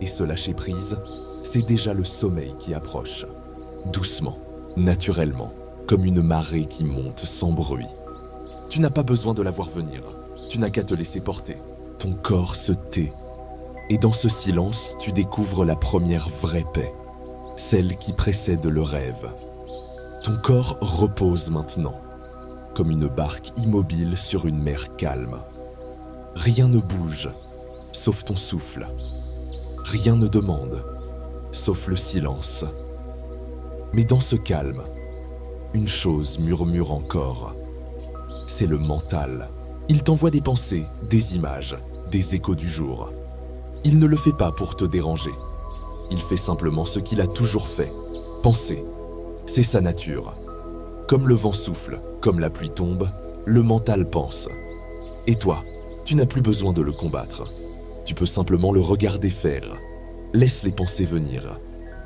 Et ce lâcher prise, c'est déjà le sommeil qui approche. Doucement, naturellement, comme une marée qui monte sans bruit. Tu n'as pas besoin de la voir venir. Tu n'as qu'à te laisser porter. Ton corps se tait. Et dans ce silence, tu découvres la première vraie paix. Celle qui précède le rêve. Ton corps repose maintenant, comme une barque immobile sur une mer calme. Rien ne bouge, sauf ton souffle. Rien ne demande, sauf le silence. Mais dans ce calme, une chose murmure encore. C'est le mental. Il t'envoie des pensées, des images, des échos du jour. Il ne le fait pas pour te déranger. Il fait simplement ce qu'il a toujours fait, penser. C'est sa nature. Comme le vent souffle, comme la pluie tombe, le mental pense. Et toi, tu n'as plus besoin de le combattre. Tu peux simplement le regarder faire. Laisse les pensées venir.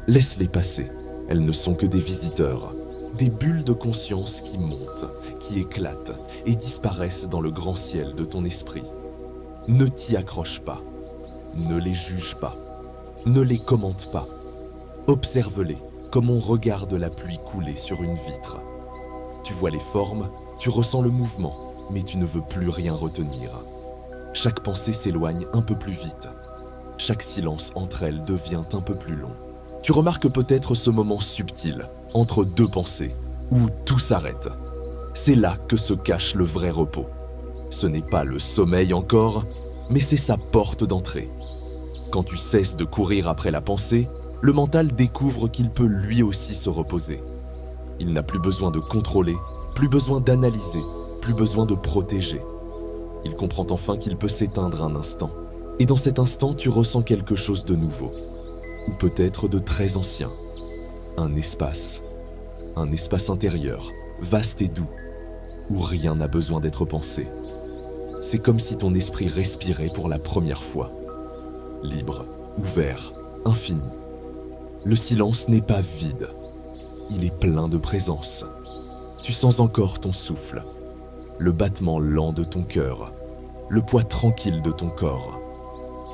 Laisse-les passer. Elles ne sont que des visiteurs. Des bulles de conscience qui montent, qui éclatent et disparaissent dans le grand ciel de ton esprit. Ne t'y accroche pas. Ne les juge pas. Ne les commente pas. Observe-les comme on regarde la pluie couler sur une vitre. Tu vois les formes, tu ressens le mouvement, mais tu ne veux plus rien retenir. Chaque pensée s'éloigne un peu plus vite. Chaque silence entre elles devient un peu plus long. Tu remarques peut-être ce moment subtil, entre deux pensées, où tout s'arrête. C'est là que se cache le vrai repos. Ce n'est pas le sommeil encore, mais c'est sa porte d'entrée. Quand tu cesses de courir après la pensée, le mental découvre qu'il peut lui aussi se reposer. Il n'a plus besoin de contrôler, plus besoin d'analyser, plus besoin de protéger. Il comprend enfin qu'il peut s'éteindre un instant. Et dans cet instant, tu ressens quelque chose de nouveau, ou peut-être de très ancien. Un espace intérieur, vaste et doux, où rien n'a besoin d'être pensé. C'est comme si ton esprit respirait pour la première fois. Libre, ouvert, infini. Le silence n'est pas vide. Il est plein de présence. Tu sens encore ton souffle, le battement lent de ton cœur, le poids tranquille de ton corps.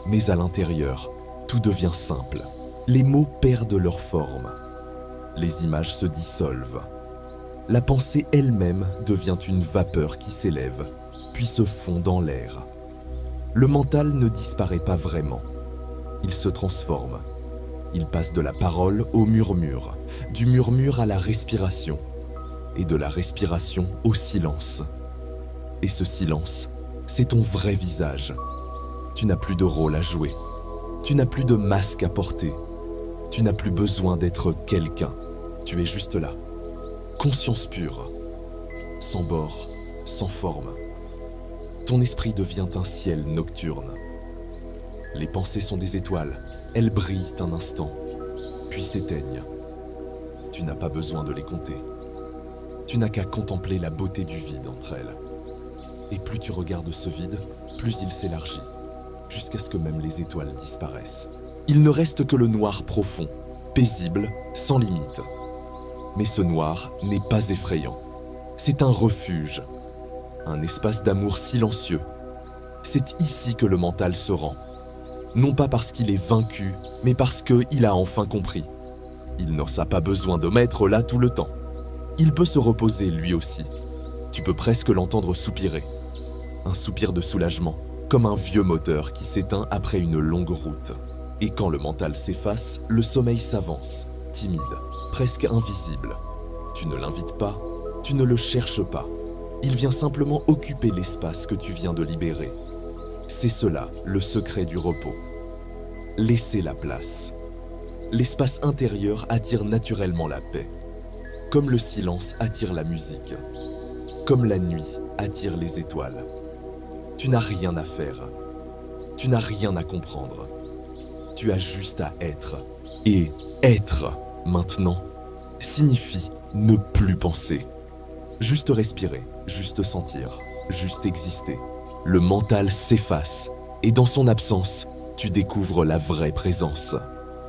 Mais à l'intérieur, tout devient simple. Les mots perdent leur forme. Les images se dissolvent. La pensée elle-même devient une vapeur qui s'élève, puis se fond dans l'air. Le mental ne disparaît pas vraiment. Il se transforme. Il passe de la parole au murmure, du murmure à la respiration, et de la respiration au silence. Et ce silence, c'est ton vrai visage. Tu n'as plus de rôle à jouer. Tu n'as plus de masque à porter. Tu n'as plus besoin d'être quelqu'un. Tu es juste là. Conscience pure. Sans bord, sans forme. Ton esprit devient un ciel nocturne. Les pensées sont des étoiles. Elles brillent un instant, puis s'éteignent. Tu n'as pas besoin de les compter. Tu n'as qu'à contempler la beauté du vide entre elles. Et plus tu regardes ce vide, plus il s'élargit, jusqu'à ce que même les étoiles disparaissent. Il ne reste que le noir profond, paisible, sans limite. Mais ce noir n'est pas effrayant. C'est un refuge, un espace d'amour silencieux. C'est ici que le mental se rend. Non pas parce qu'il est vaincu, mais parce qu'il a enfin compris. Il n'a pas besoin de m'être là tout le temps. Il peut se reposer lui aussi. Tu peux presque l'entendre soupirer. Un soupir de soulagement, comme un vieux moteur qui s'éteint après une longue route. Et quand le mental s'efface, le sommeil s'avance, timide, presque invisible. Tu ne l'invites pas, tu ne le cherches pas. Il vient simplement occuper l'espace que tu viens de libérer. C'est cela, le secret du repos. Laissez la place. L'espace intérieur attire naturellement la paix. Comme le silence attire la musique. Comme la nuit attire les étoiles. Tu n'as rien à faire. Tu n'as rien à comprendre. Tu as juste à être. Et être, maintenant, signifie ne plus penser. Juste respirer, juste sentir, juste exister. Le mental s'efface et dans son absence, tu découvres la vraie présence.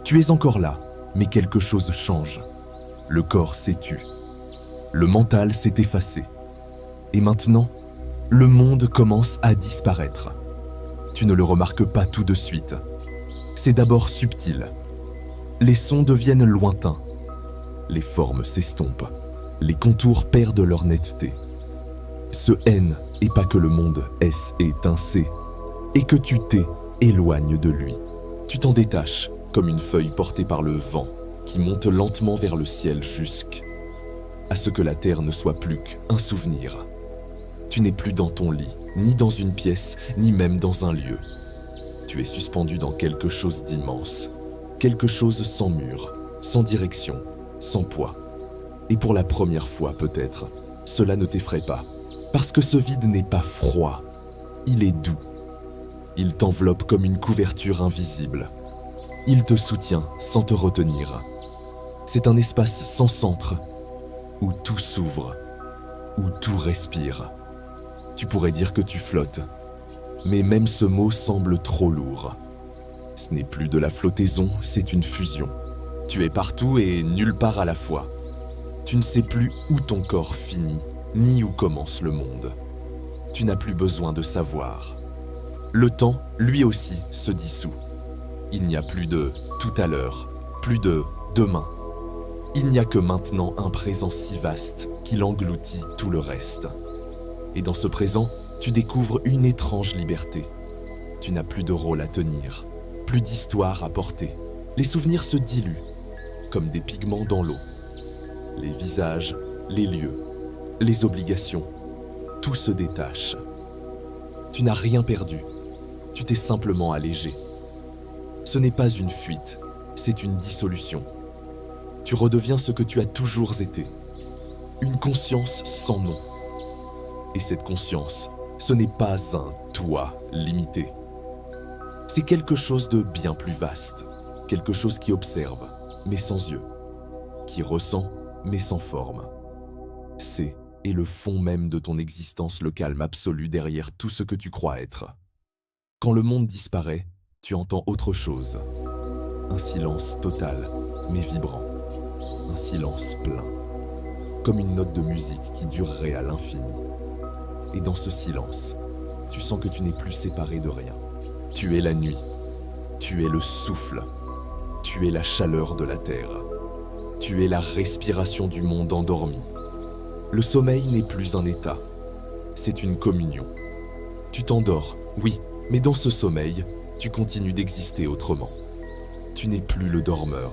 Tu es encore là, mais quelque chose change. Le corps s'est tu. Le mental s'est effacé. Et maintenant, le monde commence à disparaître. Tu ne le remarques pas tout de suite. C'est d'abord subtil. Les sons deviennent lointains. Les formes s'estompent. Les contours perdent leur netteté. Ce N est pas que le monde S est un C, et que tu t'éloignes de lui. Tu t'en détaches, comme une feuille portée par le vent, qui monte lentement vers le ciel jusqu'à ce que la terre ne soit plus qu'un souvenir. Tu n'es plus dans ton lit, ni dans une pièce, ni même dans un lieu. Tu es suspendu dans quelque chose d'immense, quelque chose sans mur, sans direction, sans poids. Et pour la première fois peut-être, cela ne t'effraie pas, parce que ce vide n'est pas froid, il est doux. Il t'enveloppe comme une couverture invisible. Il te soutient sans te retenir. C'est un espace sans centre, où tout s'ouvre, où tout respire. Tu pourrais dire que tu flottes, mais même ce mot semble trop lourd. Ce n'est plus de la flottaison, c'est une fusion. Tu es partout et nulle part à la fois. Tu ne sais plus où ton corps finit, ni où commence le monde. Tu n'as plus besoin de savoir. Le temps, lui aussi, se dissout. Il n'y a plus de tout à l'heure, plus de demain. Il n'y a que maintenant un présent si vaste qu'il engloutit tout le reste. Et dans ce présent, tu découvres une étrange liberté. Tu n'as plus de rôle à tenir, plus d'histoire à porter. Les souvenirs se diluent, comme des pigments dans l'eau. Les visages, les lieux, les obligations, tout se détache. Tu n'as rien perdu, tu t'es simplement allégé. Ce n'est pas une fuite, c'est une dissolution. Tu redeviens ce que tu as toujours été, une conscience sans nom. Et cette conscience, ce n'est pas un toi limité. C'est quelque chose de bien plus vaste, quelque chose qui observe, mais sans yeux, qui ressent, mais sans forme. C'est et le fond même de ton existence, le calme absolu derrière tout ce que tu crois être. Quand le monde disparaît, tu entends autre chose. Un silence total, mais vibrant. Un silence plein, comme une note de musique qui durerait à l'infini. Et dans ce silence, tu sens que tu n'es plus séparé de rien. Tu es la nuit, tu es le souffle, tu es la chaleur de la terre, tu es la respiration du monde endormi. Le sommeil n'est plus un état, c'est une communion. Tu t'endors, oui, mais dans ce sommeil, tu continues d'exister autrement. Tu n'es plus le dormeur,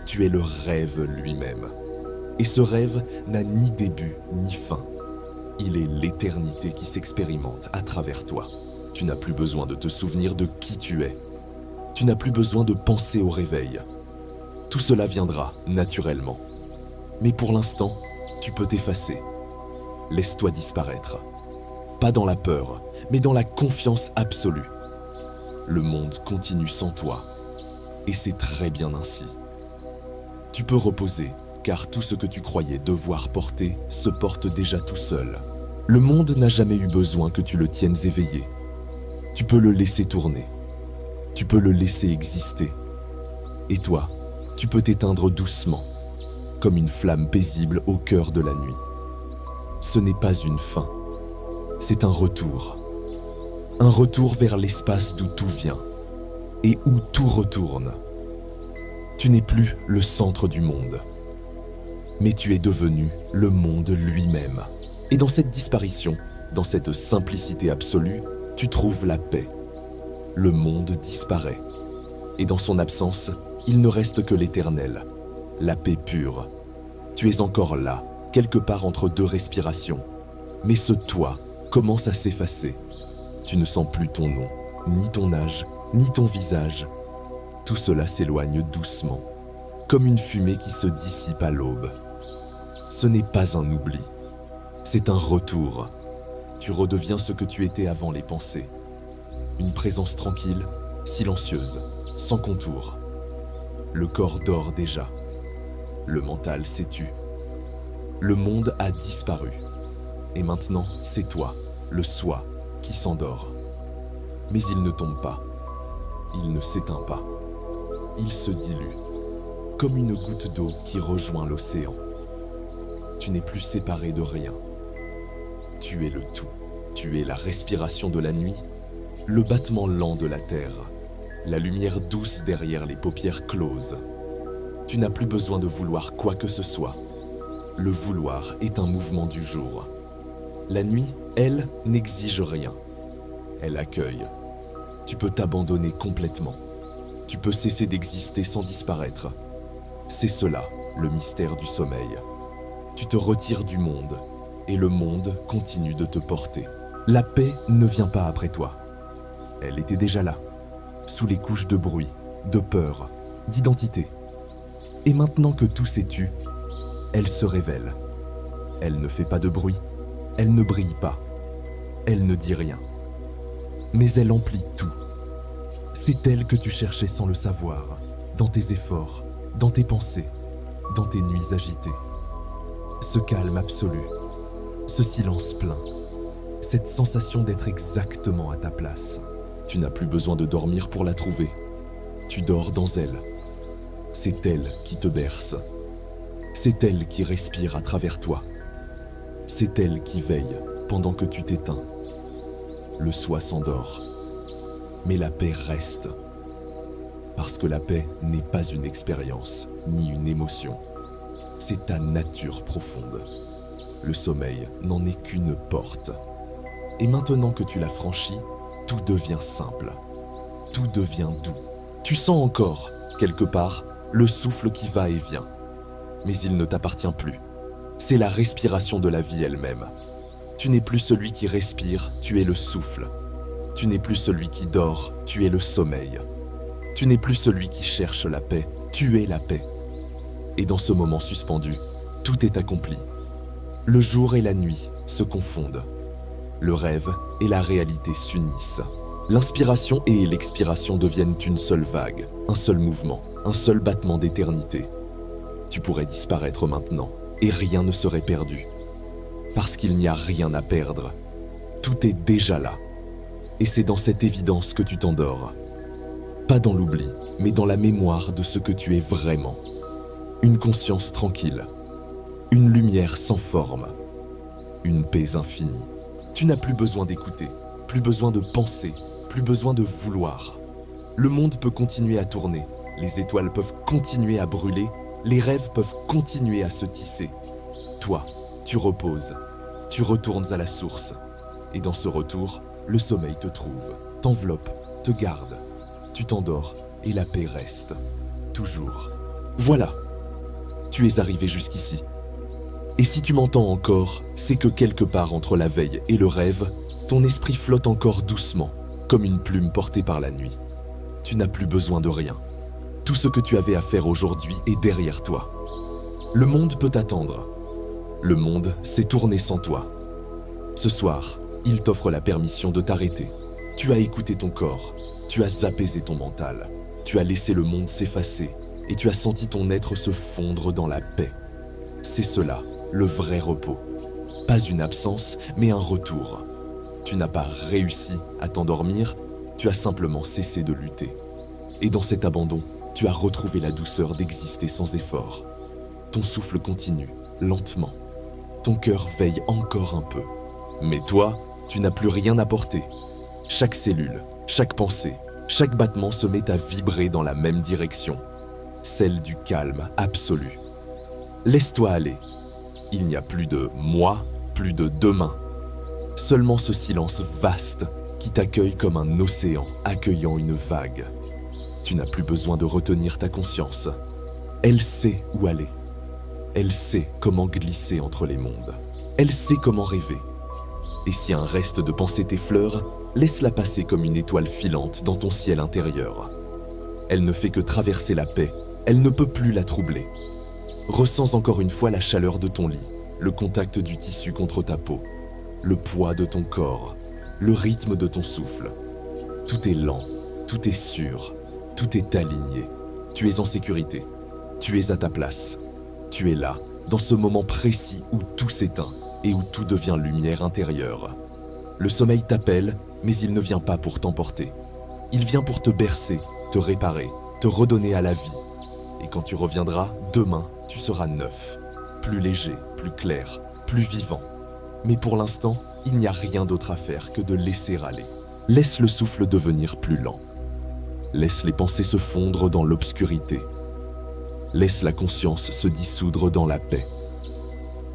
tu es le rêve lui-même. Et ce rêve n'a ni début ni fin. Il est l'éternité qui s'expérimente à travers toi. Tu n'as plus besoin de te souvenir de qui tu es. Tu n'as plus besoin de penser au réveil. Tout cela viendra naturellement. Mais pour l'instant, tu peux t'effacer. Laisse-toi disparaître. Pas dans la peur, mais dans la confiance absolue. Le monde continue sans toi. Et c'est très bien ainsi. Tu peux reposer, car tout ce que tu croyais devoir porter se porte déjà tout seul. Le monde n'a jamais eu besoin que tu le tiennes éveillé. Tu peux le laisser tourner. Tu peux le laisser exister. Et toi, tu peux t'éteindre doucement, comme une flamme paisible au cœur de la nuit. Ce n'est pas une fin, c'est un retour. Un retour vers l'espace d'où tout vient et où tout retourne. Tu n'es plus le centre du monde, mais tu es devenu le monde lui-même. Et dans cette disparition, dans cette simplicité absolue, tu trouves la paix. Le monde disparaît. Et dans son absence, il ne reste que l'éternel, la paix pure. Tu es encore là, quelque part entre deux respirations. Mais ce toi commence à s'effacer. Tu ne sens plus ton nom, ni ton âge, ni ton visage. Tout cela s'éloigne doucement, comme une fumée qui se dissipe à l'aube. Ce n'est pas un oubli, c'est un retour. Tu redeviens ce que tu étais avant les pensées. Une présence tranquille, silencieuse, sans contour. Le corps dort déjà. Le mental s'est tu. Le monde a disparu. Et maintenant, c'est toi, le soi, qui s'endort. Mais il ne tombe pas. Il ne s'éteint pas. Il se dilue, comme une goutte d'eau qui rejoint l'océan. Tu n'es plus séparé de rien. Tu es le tout. Tu es la respiration de la nuit, le battement lent de la terre, la lumière douce derrière les paupières closes. Tu n'as plus besoin de vouloir quoi que ce soit. Le vouloir est un mouvement du jour. La nuit, elle, n'exige rien. Elle accueille. Tu peux t'abandonner complètement. Tu peux cesser d'exister sans disparaître. C'est cela, le mystère du sommeil. Tu te retires du monde, et le monde continue de te porter. La paix ne vient pas après toi. Elle était déjà là, sous les couches de bruit, de peur, d'identité. Et maintenant que tout s'est tu, elle se révèle. Elle ne fait pas de bruit, elle ne brille pas, elle ne dit rien. Mais elle emplit tout. C'est elle que tu cherchais sans le savoir, dans tes efforts, dans tes pensées, dans tes nuits agitées. Ce calme absolu, ce silence plein, cette sensation d'être exactement à ta place. Tu n'as plus besoin de dormir pour la trouver. Tu dors dans elle. C'est elle qui te berce. C'est elle qui respire à travers toi. C'est elle qui veille pendant que tu t'éteins. Le soi s'endort. Mais la paix reste. Parce que la paix n'est pas une expérience, ni une émotion. C'est ta nature profonde. Le sommeil n'en est qu'une porte. Et maintenant que tu l'as franchi, tout devient simple. Tout devient doux. Tu sens encore, quelque part, le souffle qui va et vient. Mais il ne t'appartient plus. C'est la respiration de la vie elle-même. Tu n'es plus celui qui respire, tu es le souffle. Tu n'es plus celui qui dort, tu es le sommeil. Tu n'es plus celui qui cherche la paix, tu es la paix. Et dans ce moment suspendu, tout est accompli. Le jour et la nuit se confondent. Le rêve et la réalité s'unissent. L'inspiration et l'expiration deviennent une seule vague, un seul mouvement, un seul battement d'éternité. Tu pourrais disparaître maintenant, et rien ne serait perdu. Parce qu'il n'y a rien à perdre. Tout est déjà là. Et c'est dans cette évidence que tu t'endors. Pas dans l'oubli, mais dans la mémoire de ce que tu es vraiment. Une conscience tranquille. Une lumière sans forme. Une paix infinie. Tu n'as plus besoin d'écouter, plus besoin de penser, plus besoin de vouloir. Le monde peut continuer à tourner, les étoiles peuvent continuer à brûler, les rêves peuvent continuer à se tisser. Toi, tu reposes, tu retournes à la source. Et dans ce retour, le sommeil te trouve, t'enveloppe, te garde. Tu t'endors et la paix reste. Toujours. Voilà. Tu es arrivé jusqu'ici. Et si tu m'entends encore, c'est que quelque part entre la veille et le rêve, ton esprit flotte encore doucement, comme une plume portée par la nuit. Tu n'as plus besoin de rien. Tout ce que tu avais à faire aujourd'hui est derrière toi. Le monde peut t'attendre. Le monde s'est tourné sans toi. Ce soir, il t'offre la permission de t'arrêter. Tu as écouté ton corps, tu as apaisé ton mental, tu as laissé le monde s'effacer et tu as senti ton être se fondre dans la paix. C'est cela, le vrai repos. Pas une absence, mais un retour. Tu n'as pas réussi à t'endormir, tu as simplement cessé de lutter. Et dans cet abandon, tu as retrouvé la douceur d'exister sans effort. Ton souffle continue, lentement. Ton cœur veille encore un peu. Mais toi, tu n'as plus rien à porter. Chaque cellule, chaque pensée, chaque battement se met à vibrer dans la même direction, celle du calme absolu. Laisse-toi aller. Il n'y a plus de moi, plus de demain. Seulement ce silence vaste qui t'accueille comme un océan accueillant une vague. Tu n'as plus besoin de retenir ta conscience. Elle sait où aller. Elle sait comment glisser entre les mondes. Elle sait comment rêver. Et si un reste de pensée t'effleure, laisse-la passer comme une étoile filante dans ton ciel intérieur. Elle ne fait que traverser la paix, elle ne peut plus la troubler. Ressens encore une fois la chaleur de ton lit, le contact du tissu contre ta peau, le poids de ton corps, le rythme de ton souffle. Tout est lent, tout est sûr, tout est aligné. Tu es en sécurité, tu es à ta place. Tu es là, dans ce moment précis où tout s'éteint et où tout devient lumière intérieure. Le sommeil t'appelle, mais il ne vient pas pour t'emporter. Il vient pour te bercer, te réparer, te redonner à la vie. Et quand tu reviendras, demain, tu seras neuf, plus léger, plus clair, plus vivant. Mais pour l'instant, il n'y a rien d'autre à faire que de laisser aller. Laisse le souffle devenir plus lent. Laisse les pensées se fondre dans l'obscurité. Laisse la conscience se dissoudre dans la paix.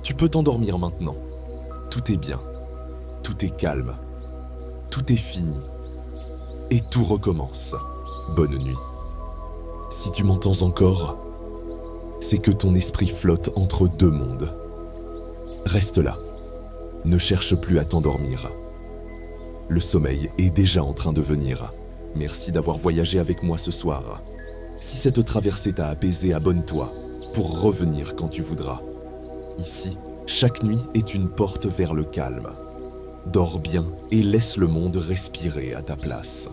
Tu peux t'endormir maintenant. Tout est bien. Tout est calme. Tout est fini. Et tout recommence. Bonne nuit. Si tu m'entends encore, c'est que ton esprit flotte entre deux mondes. Reste là. Ne cherche plus à t'endormir. Le sommeil est déjà en train de venir. Merci d'avoir voyagé avec moi ce soir. Si cette traversée t'a apaisé, abonne-toi pour revenir quand tu voudras. Ici, chaque nuit est une porte vers le calme. Dors bien et laisse le monde respirer à ta place.